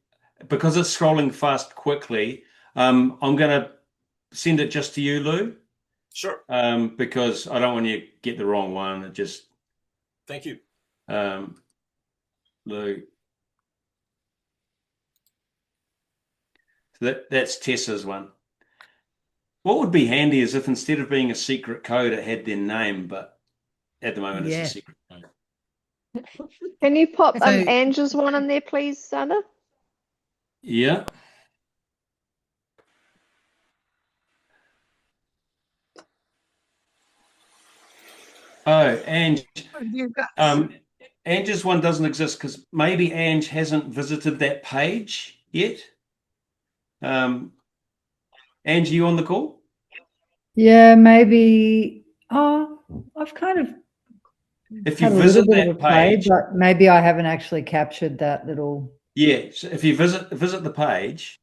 Speaker 1: because it's scrolling fast quickly. I'm gonna send it just to you, Lou.
Speaker 6: Sure.
Speaker 1: Because I don't want you to get the wrong one. It just
Speaker 6: Thank you.
Speaker 1: Lou. So that's Tessa's one. What would be handy is if instead of being a secret code, it had their name, but at the moment it's a secret code.
Speaker 2: Can you pop
Speaker 7: So-
Speaker 2: Angie's one in there, please, Sana?
Speaker 1: Yeah. Oh, Ange.
Speaker 4: You guys.
Speaker 1: Ange's one doesn't exist because maybe Ange hasn't visited that page yet. Ange, you on the call?
Speaker 7: Yeah, maybe. Oh, I've kind of
Speaker 1: If you
Speaker 7: had a
Speaker 1: visit
Speaker 7: little bit of
Speaker 1: that
Speaker 7: a play,
Speaker 1: page,
Speaker 7: but maybe I haven't actually captured that little.
Speaker 1: yeah. So if you visit the page,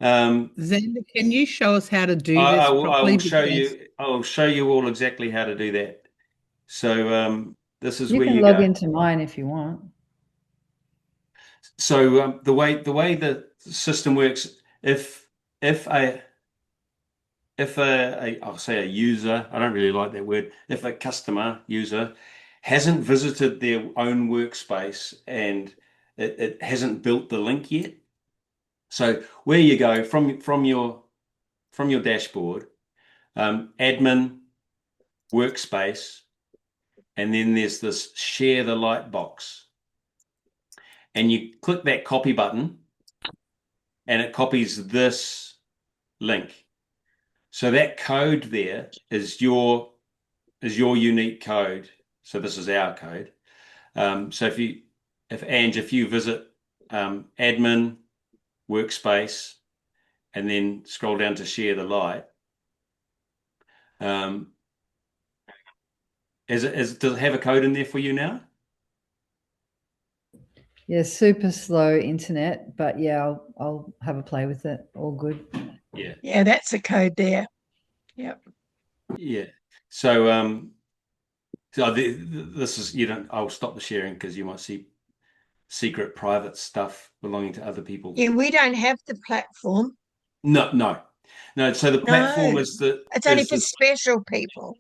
Speaker 8: Xander, can you show us how to do
Speaker 1: I
Speaker 8: this
Speaker 1: will
Speaker 8: properly?
Speaker 1: show
Speaker 8: Because
Speaker 1: you. I'll show you all exactly how to do that. So this is
Speaker 7: You
Speaker 1: where
Speaker 7: can
Speaker 1: you
Speaker 7: log
Speaker 1: go.
Speaker 7: into mine if you want.
Speaker 1: So the way the system works, if I'll say a user, I don't really like that word, if a customer user hasn't visited their own workspace and it hasn't built the link yet. So where you go from your dashboard, admin workspace, and then there's this share the light box. And you click that copy button and it copies this link. So that code there is your unique code. So this is our code. So if you visit admin workspace and then scroll down to share the light, does it have a code in there for you now?
Speaker 7: Yeah, super slow internet, but yeah, I'll have a play with it. All good.
Speaker 1: Yeah.
Speaker 4: Yeah, that's a code there. Yep.
Speaker 1: Yeah. So this is I'll stop the sharing because you might see secret private stuff belonging to other people.
Speaker 4: Yeah, we don't have the platform.
Speaker 1: No. So the platform
Speaker 4: No,
Speaker 1: is the
Speaker 4: it's only for special people.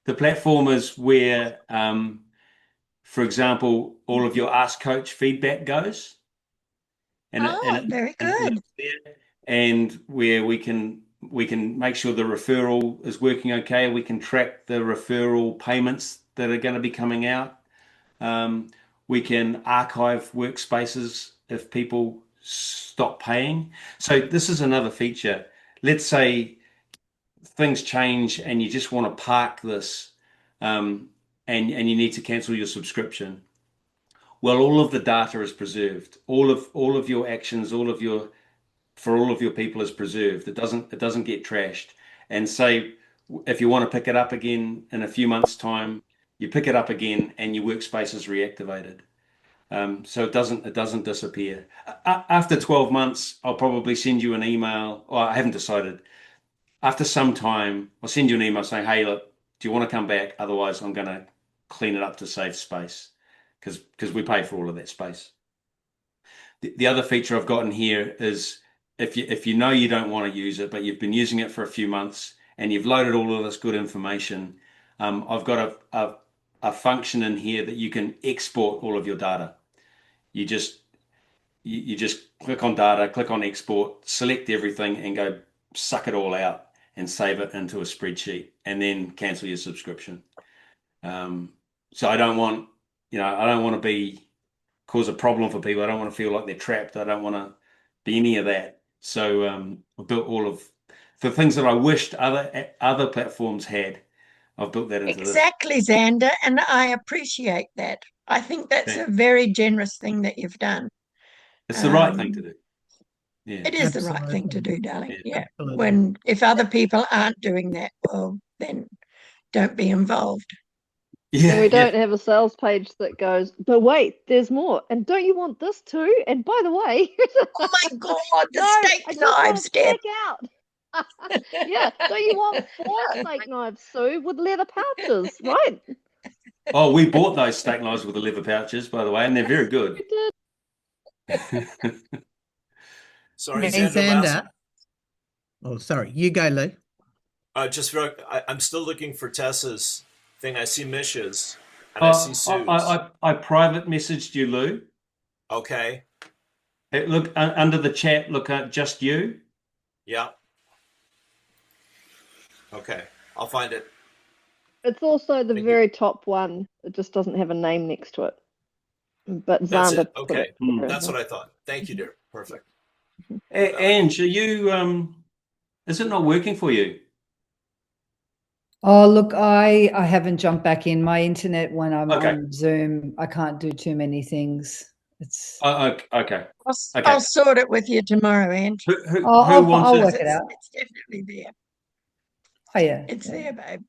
Speaker 1: The platform is where, for example, all of your Ask Coach feedback goes.
Speaker 4: Very good.
Speaker 1: And where we can make sure the referral is working okay. We can track the referral payments that are going to be coming out. We can archive workspaces if people stop paying. So this is another feature. let's say things change and you just want to park this, and you need to cancel your subscription. Well, all of the data is preserved. All of your actions, for all of your people is preserved. It doesn't get trashed. And say if you want to pick it up again in a few months' time, you pick it up again and your workspace is reactivated. So it doesn't disappear. After 12 months, I'll probably send you an email. Or I haven't decided. After some time, I'll send you an email saying, "Hey, look, do you want to come back? Otherwise, I'm going to clean it up to save space because we pay for all of that space." The other feature I've got in here is if you know you don't want to use it, but you've been using it for a few months and you've loaded all of this good information, I've got a function in here that you can export all of your data. You just you just click on data, click on export, select everything, and go suck it all out and save it into a spreadsheet, and then cancel your subscription. So I don't want to cause a problem for people. I don't want to feel like they're trapped. I don't want to be any of that. So I built all of the things that I wished other platforms had. I've built that into this.
Speaker 4: Exactly, Xander, and I appreciate that. I think that's
Speaker 1: Okay.
Speaker 4: a very generous thing that you've done.
Speaker 1: It's the right thing to do. Yeah.
Speaker 4: It is the right thing to do, darling. Yeah.
Speaker 8: Absolutely.
Speaker 4: If other people aren't doing that, well, then don't be involved.
Speaker 1: Yeah.
Speaker 2: So we don't
Speaker 1: Yeah.
Speaker 2: have a sales page that goes, but wait, there's more. And don't you want this too? And by the way,
Speaker 4: Oh my God, the
Speaker 2: no, I
Speaker 4: steak
Speaker 2: just want
Speaker 4: knives,
Speaker 2: to
Speaker 4: Deb.
Speaker 2: check out. Yeah, don't you want 4 steak knives, Sue, with leather pouches, right?
Speaker 1: Oh, we bought those steak knives with the leather pouches, by the way, and they're very good.
Speaker 2: You did.
Speaker 6: Sorry,
Speaker 8: Hey,
Speaker 6: Xander. Last,
Speaker 8: Xander. Oh, sorry. You go, Lou.
Speaker 6: I'm still looking for Tessa's thing. I see Mish's and I see Sue's.
Speaker 1: I private messaged you, Lou.
Speaker 6: Okay.
Speaker 1: Hey, look under the chat. Look at just you.
Speaker 6: Yeah. Okay. I'll find it.
Speaker 2: It's also the
Speaker 6: Thank you.
Speaker 2: very top one. It just doesn't have a name next to it. But
Speaker 6: That's
Speaker 2: Xander
Speaker 6: it.
Speaker 2: put
Speaker 6: Okay.
Speaker 2: it there.
Speaker 6: That's what I thought. Thank you, dear. Perfect.
Speaker 1: Ange, are you? Is it not working for you?
Speaker 7: Oh, look, I haven't jumped back in. My internet when I'm
Speaker 1: Okay.
Speaker 7: on Zoom, I can't do too many things. It's
Speaker 1: Okay.
Speaker 4: I'll sort it with you tomorrow, Ange.
Speaker 1: Who
Speaker 7: I'll
Speaker 1: wanted?
Speaker 7: work it out.
Speaker 4: It's definitely there.
Speaker 7: Oh yeah.
Speaker 4: It's there, babe.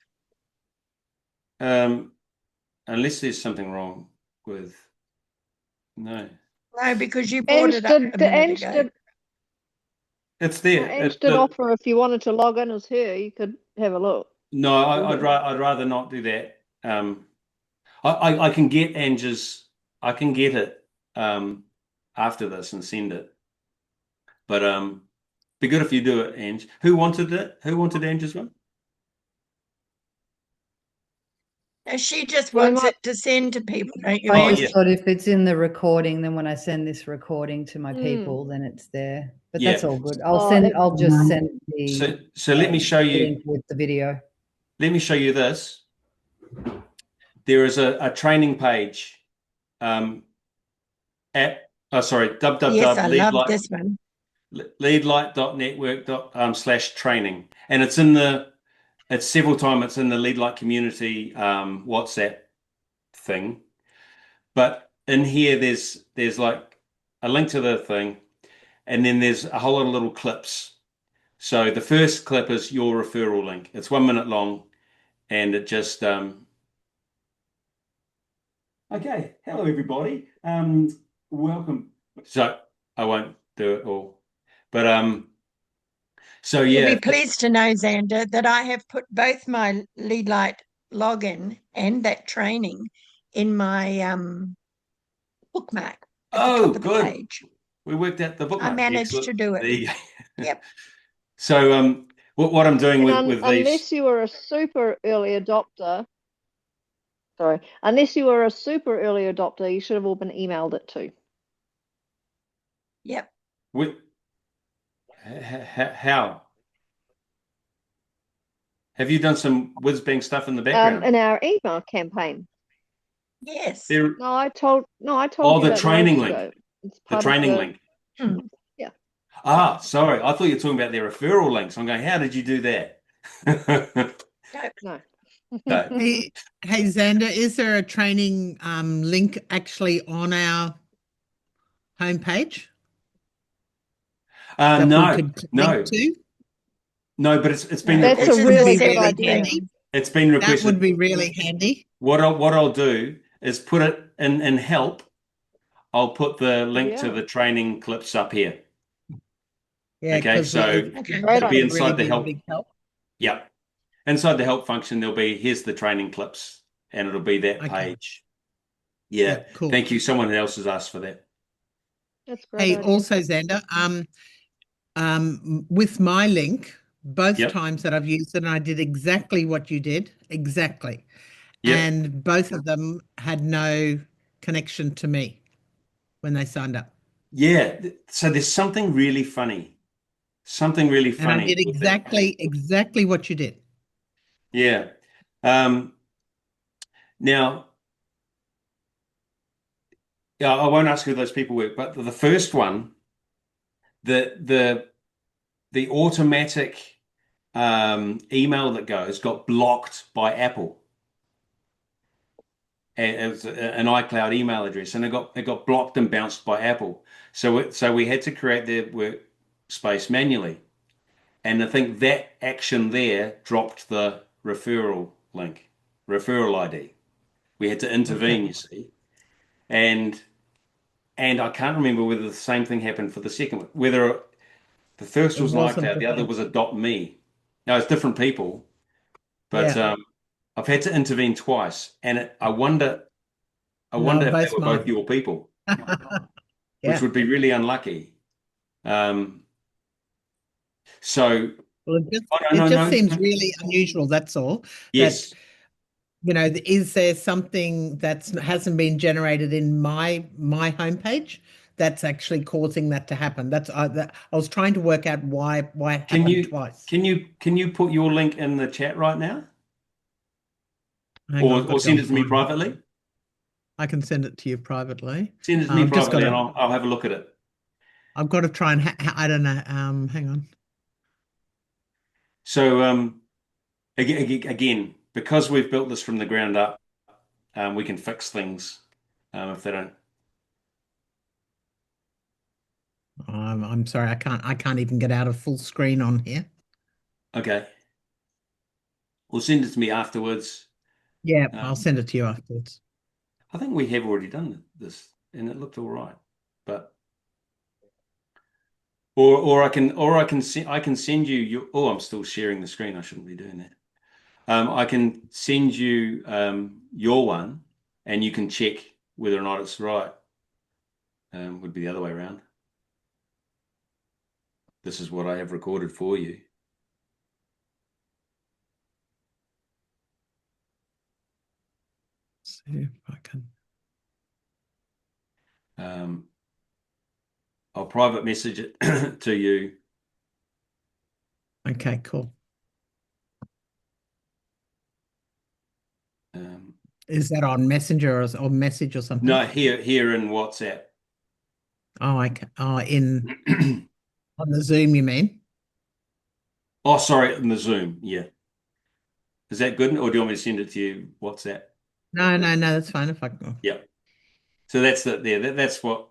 Speaker 1: Unless there's something wrong with no.
Speaker 4: No, because you brought
Speaker 2: Ange
Speaker 4: it up a
Speaker 2: did,
Speaker 4: minute
Speaker 2: Ange
Speaker 4: ago.
Speaker 2: did,
Speaker 1: It's there.
Speaker 2: Ange did offer if you wanted to log in as her, you could have a look.
Speaker 1: No, I'd rather not do that. I can get Ange's. I can get it after this and send it. But be good if you do it, Ange. Who wanted it? Who wanted Ange's one?
Speaker 4: No, she just
Speaker 2: Well,
Speaker 4: wants it to send to people, don't you,
Speaker 7: I
Speaker 4: Ange?
Speaker 7: just thought if it's in the recording, then when I send this recording to my
Speaker 2: Hmm.
Speaker 7: people, then it's there. But
Speaker 1: Yeah.
Speaker 7: that's all good.
Speaker 2: Oh,
Speaker 7: I'll just send the
Speaker 1: So let me show you.
Speaker 7: link with the video.
Speaker 1: Let me show you this. There is a training page at www.
Speaker 4: Yes, I love this one.
Speaker 1: LeadLight.network/training, and it's several times it's in the LeadLight community WhatsApp thing. But in here there's like a link to the thing, and then there's a whole lot of little clips. So the first clip is your referral link. It's 1 minute long, and it just okay. Hello everybody. Welcome. So I won't do it all. But so
Speaker 4: You'll
Speaker 1: yeah.
Speaker 4: be pleased to know, Xander, that I have put both my LeadLight login and that training in my bookmark at the top of the
Speaker 1: Good.
Speaker 4: page.
Speaker 1: We worked out the bookmark.
Speaker 4: I managed
Speaker 1: Excellent.
Speaker 4: to do it.
Speaker 1: There you go.
Speaker 4: Yep.
Speaker 1: So what I'm doing
Speaker 2: And
Speaker 1: with
Speaker 2: unless
Speaker 1: these.
Speaker 2: you were a super early adopter, unless you were a super early adopter, you should have all been emailed it too.
Speaker 4: Yep.
Speaker 1: How? Have you done some whiz-bang stuff in the background?
Speaker 2: In our email campaign.
Speaker 4: Yes.
Speaker 2: No, I told
Speaker 1: Oh,
Speaker 2: you
Speaker 1: the
Speaker 2: about
Speaker 1: training
Speaker 2: ages
Speaker 1: link.
Speaker 2: ago. It's
Speaker 1: The
Speaker 2: part of
Speaker 1: training link.
Speaker 4: Hmm.
Speaker 2: Yeah.
Speaker 1: Ah, sorry. I thought you were talking about their referral links. I'm going, how did you do that?
Speaker 2: No.
Speaker 1: No.
Speaker 8: Hey, Xander, is there a training link actually on our homepage that we
Speaker 1: No,
Speaker 8: could link
Speaker 1: no,
Speaker 8: to?
Speaker 1: no, but it's been
Speaker 4: No,
Speaker 2: That's a
Speaker 4: it's
Speaker 8: That
Speaker 1: requested.
Speaker 8: would be
Speaker 2: really good
Speaker 8: really
Speaker 2: idea.
Speaker 8: handy.
Speaker 1: It's been
Speaker 8: That would
Speaker 1: requested.
Speaker 8: be really handy.
Speaker 1: What I'll do is put it in help. I'll put the link to
Speaker 2: Yeah.
Speaker 1: the training clips up here.
Speaker 8: Yeah,
Speaker 1: Okay,
Speaker 8: because
Speaker 1: so
Speaker 4: Okay.
Speaker 2: Great
Speaker 1: it'll be
Speaker 2: idea.
Speaker 8: would really
Speaker 1: inside the
Speaker 8: be a
Speaker 1: help.
Speaker 8: big help.
Speaker 1: Yeah, inside the help function, there'll be here's the training clips, and it'll be that
Speaker 8: Okay.
Speaker 1: page. Yeah,
Speaker 8: Yeah, cool.
Speaker 1: thank you. Someone else has asked for that.
Speaker 2: That's a great
Speaker 8: Hey,
Speaker 2: idea.
Speaker 8: also, Xander, with my link, both
Speaker 1: Yep,
Speaker 8: times that I've used it, and I did exactly what you did, exactly.
Speaker 1: yep,
Speaker 8: And both of them had no connection to me when they signed up.
Speaker 1: yeah. So there's something really funny. Something really
Speaker 8: And I
Speaker 1: funny
Speaker 8: did
Speaker 1: with it.
Speaker 8: exactly what you did.
Speaker 1: Yeah. Um, now, yeah, I won't ask who those people were, but the first one, the the the automatic email that goes got blocked by Apple. It was an iCloud email address, and it got blocked and bounced by Apple. So we had to create the workspace manually, and I think that action there dropped the referral ID. We had to intervene,
Speaker 8: Okay.
Speaker 1: you see, and I can't remember whether the same thing happened for the second one. Whether the first
Speaker 8: It
Speaker 1: was an
Speaker 8: wasn't
Speaker 1: iCloud,
Speaker 8: the
Speaker 1: the other
Speaker 8: same.
Speaker 1: was a .me. Now it's different people, but
Speaker 8: Yeah.
Speaker 1: I've had to intervene twice, and I
Speaker 8: No,
Speaker 1: wonder if they
Speaker 8: both
Speaker 1: were both
Speaker 8: mine.
Speaker 1: your people, which
Speaker 8: Yeah.
Speaker 1: would be really unlucky. Um, so,
Speaker 8: Well,
Speaker 1: oh,
Speaker 8: it
Speaker 1: no,
Speaker 8: just
Speaker 1: no,
Speaker 8: seems
Speaker 1: no.
Speaker 8: really unusual, that's all. That,
Speaker 1: Yes.
Speaker 8: is there something that hasn't been generated in my homepage that's actually causing that to happen? I was trying to work out why it
Speaker 1: Can
Speaker 8: happened
Speaker 1: you
Speaker 8: twice.
Speaker 1: can you put your link in the chat right now,
Speaker 8: Hang on, I've got
Speaker 1: or
Speaker 8: to go
Speaker 1: send
Speaker 8: and
Speaker 1: it to me
Speaker 8: find it.
Speaker 1: privately?
Speaker 8: I can send it to you privately.
Speaker 1: Send it to me
Speaker 8: I've just got
Speaker 1: privately, and
Speaker 8: to
Speaker 1: I'll have a look at it.
Speaker 8: I've got to try and I don't know. Hang on.
Speaker 1: So, again, because we've built this from the ground up, we can fix things if they don't.
Speaker 8: I'm sorry, I can't even get out of full screen on here.
Speaker 1: Okay, well, send it to me afterwards.
Speaker 8: Yeah, I'll
Speaker 1: Um,
Speaker 8: send it to you afterwards.
Speaker 1: I think we have already done this, and it looked all right. But I can send you your. Oh, I'm still sharing the screen. I shouldn't be doing that. I can send you your one, and you can check whether or not it's right. Would be the other way around. This is what I have recorded for you.
Speaker 8: See if I can.
Speaker 1: I'll private message it to you.
Speaker 8: Okay, cool. Is that on Messenger or message or something?
Speaker 1: No, here in WhatsApp.
Speaker 8: Oh, on the Zoom, you mean?
Speaker 1: Oh, sorry, in the Zoom. Yeah. Is that good? Or do you want me to send it to you WhatsApp?
Speaker 8: No, that's fine if I can.
Speaker 1: Yeah. So that's there. That's what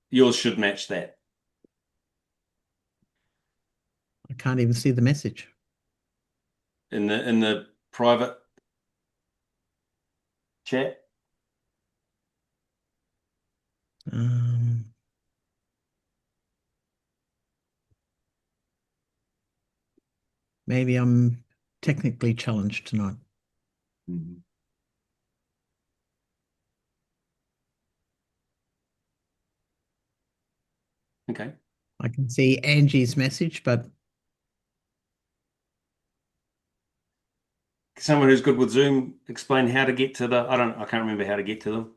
Speaker 1: yours should match that.
Speaker 8: I can't even see the message.
Speaker 1: In the private chat.
Speaker 8: Maybe I'm technically challenged tonight.
Speaker 1: Mhm. Okay.
Speaker 8: I can see Angie's message, but
Speaker 1: Someone who's good with Zoom, explain how to get to I can't remember how to get to them.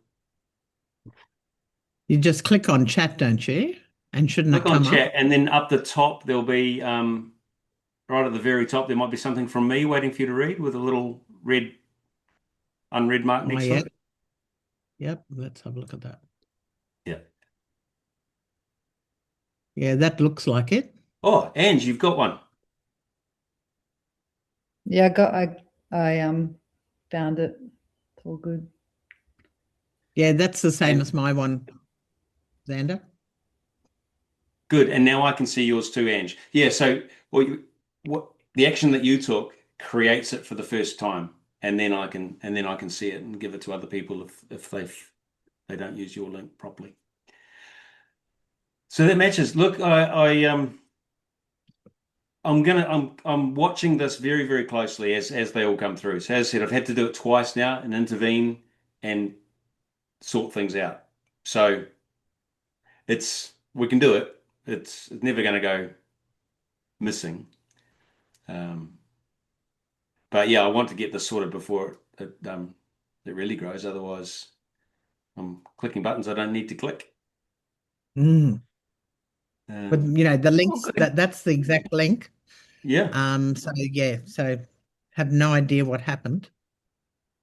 Speaker 8: you just click on chat, don't you? And shouldn't
Speaker 1: Click
Speaker 8: it
Speaker 1: on
Speaker 8: come up?
Speaker 1: chat, and then up the top there'll be right at the very top there might be something from me waiting for you to read with a little red unread mark
Speaker 8: Oh,
Speaker 1: next to
Speaker 8: yeah.
Speaker 1: it.
Speaker 8: Yep, let's have a look at that.
Speaker 1: Yeah.
Speaker 8: Yeah, that looks like it.
Speaker 1: Oh, Ange, you've got one.
Speaker 7: Yeah, I found it. It's all good.
Speaker 8: Yeah, that's the same
Speaker 1: And
Speaker 8: as my one, Xander.
Speaker 1: good. And now I can see yours too, Ange. Yeah, so what the action that you took creates it for the first time, and then I can see it and give it to other people if they don't use your link properly. So that matches. Look, I'm watching this very, very closely as they all come through. So as I said, I've had to do it twice now and intervene and sort things out. So we can do it. It's never going to go missing. But yeah, I want to get this sorted before it really grows. Otherwise, I'm clicking buttons I don't need to click.
Speaker 8: Mm. But
Speaker 1: Um,
Speaker 8: the links
Speaker 4: good.
Speaker 8: that's the exact link.
Speaker 1: yeah.
Speaker 8: So have no idea what happened.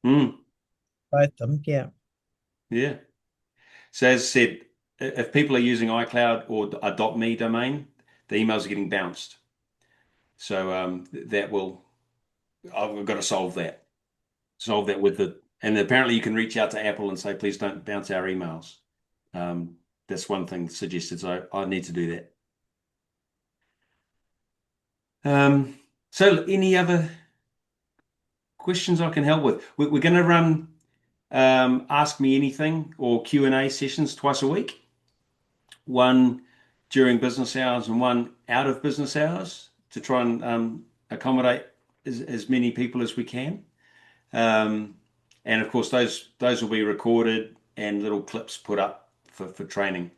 Speaker 1: Mm,
Speaker 8: Both them, yeah.
Speaker 1: yeah. So as I said, if people are using iCloud or a .me domain, the emails are getting bounced. So I've got to solve that. Solve that and apparently you can reach out to Apple and say, please don't bounce our emails. That's one thing suggested. So I need to do that. So any other questions I can help with? We're going to run Ask Me Anything or Q&A sessions twice a week. One during business hours and one out of business hours to try and accommodate as many people as we can. And of course, those will be recorded and little clips put up for training.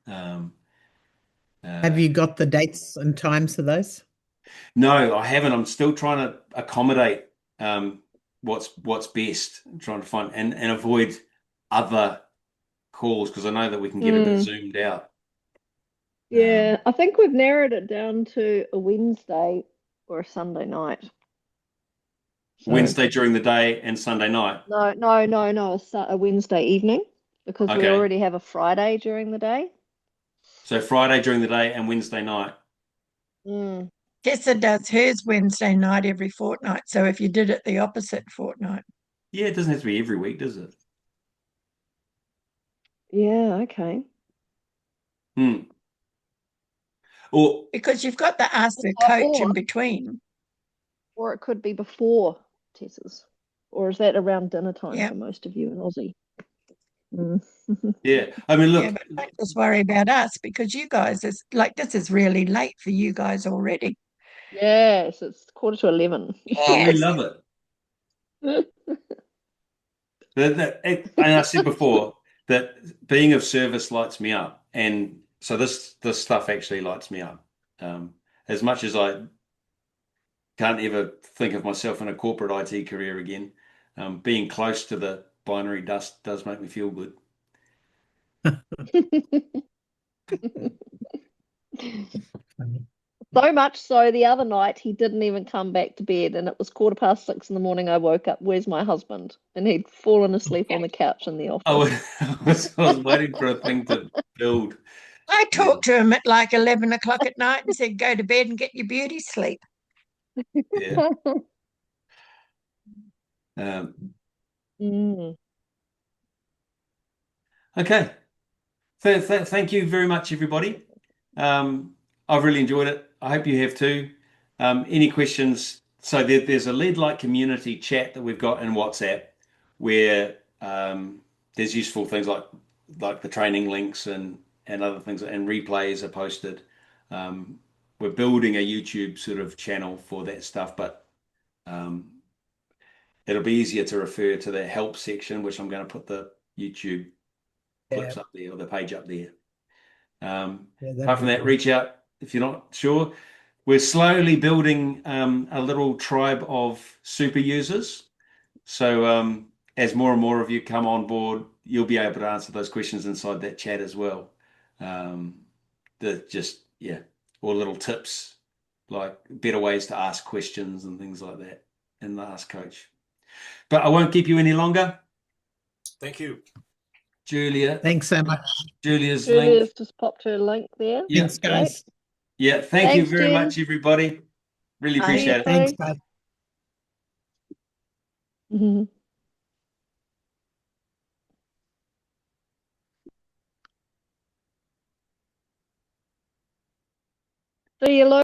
Speaker 8: Have you got the dates and times for those?
Speaker 1: No, I haven't. I'm still trying to accommodate what's best, trying to find and avoid other calls because I know that we can get a bit zoomed out.
Speaker 2: Yeah, I think we've narrowed it down to a Wednesday or a Sunday night. So
Speaker 1: Wednesday during the day and Sunday night.
Speaker 2: no, a Wednesday evening because we
Speaker 1: Okay.
Speaker 2: already have a Friday during the day.
Speaker 1: So Friday during the day and Wednesday night.
Speaker 2: Mm.
Speaker 4: Tessa does hers Wednesday night every fortnight. So if you did it the opposite fortnight.
Speaker 1: Yeah, it doesn't have to be every week, does it?
Speaker 2: Yeah, okay.
Speaker 1: Or
Speaker 4: Because you've got the ask the
Speaker 2: Or,
Speaker 4: coach
Speaker 2: or
Speaker 4: in between.
Speaker 2: or it could be before Tessa's. Or is that around dinner time
Speaker 4: Yeah.
Speaker 2: for most of you in Aussie? Mm.
Speaker 1: yeah, I mean,
Speaker 4: Yeah,
Speaker 1: look,
Speaker 4: but don't just worry about us because you guys is like this is really late for you guys already.
Speaker 2: Yes, it's 10:45.
Speaker 1: but we
Speaker 4: Yes.
Speaker 1: love it. And I said before that being of service lights me up, and so this stuff actually lights me up. As much as I can't ever think of myself in a corporate IT career again, being close to the binary dust does make me feel good.
Speaker 2: So much so the other night he didn't even come back to bed and it was 6:15 in the morning. I woke up, where's my husband? And he'd fallen asleep on the couch in the
Speaker 1: I
Speaker 2: office.
Speaker 1: was waiting for a thing to build.
Speaker 4: I
Speaker 1: Yeah.
Speaker 4: talked to him at like 11 o'clock at night and said, go to bed and get your beauty sleep.
Speaker 1: Yeah. Um,
Speaker 2: Mm.
Speaker 1: okay. Thank you very much, everybody. I've really enjoyed it. I hope you have too. Any questions? So there's a LeadLight community chat that we've got in WhatsApp where there's useful things like the training links and other things and replays are posted. We're building a YouTube sort of channel for that stuff, but it'll be easier to refer to the help section, which I'm going to put the YouTube clips up there or the page up there. Apart from that, reach out if you're not sure. We're slowly building a little tribe of super users. So as more and more of you come on board, you'll be able to answer those questions inside that chat as well. Or little tips like better ways to ask questions and things like that in the Ask Coach. But I won't keep you any longer.
Speaker 6: Thank you.
Speaker 1: Julia.
Speaker 8: Thanks so much.
Speaker 1: Julia's link.
Speaker 2: Julia's just popped her link there.
Speaker 1: Yeah.
Speaker 8: Thanks, guys.
Speaker 1: Yeah. Thank you
Speaker 2: Thanks,
Speaker 1: very
Speaker 2: Jen.
Speaker 1: much, everybody. Really
Speaker 4: Bye.
Speaker 1: appreciate it.
Speaker 8: Thanks, guys.
Speaker 2: Mhm. See you later.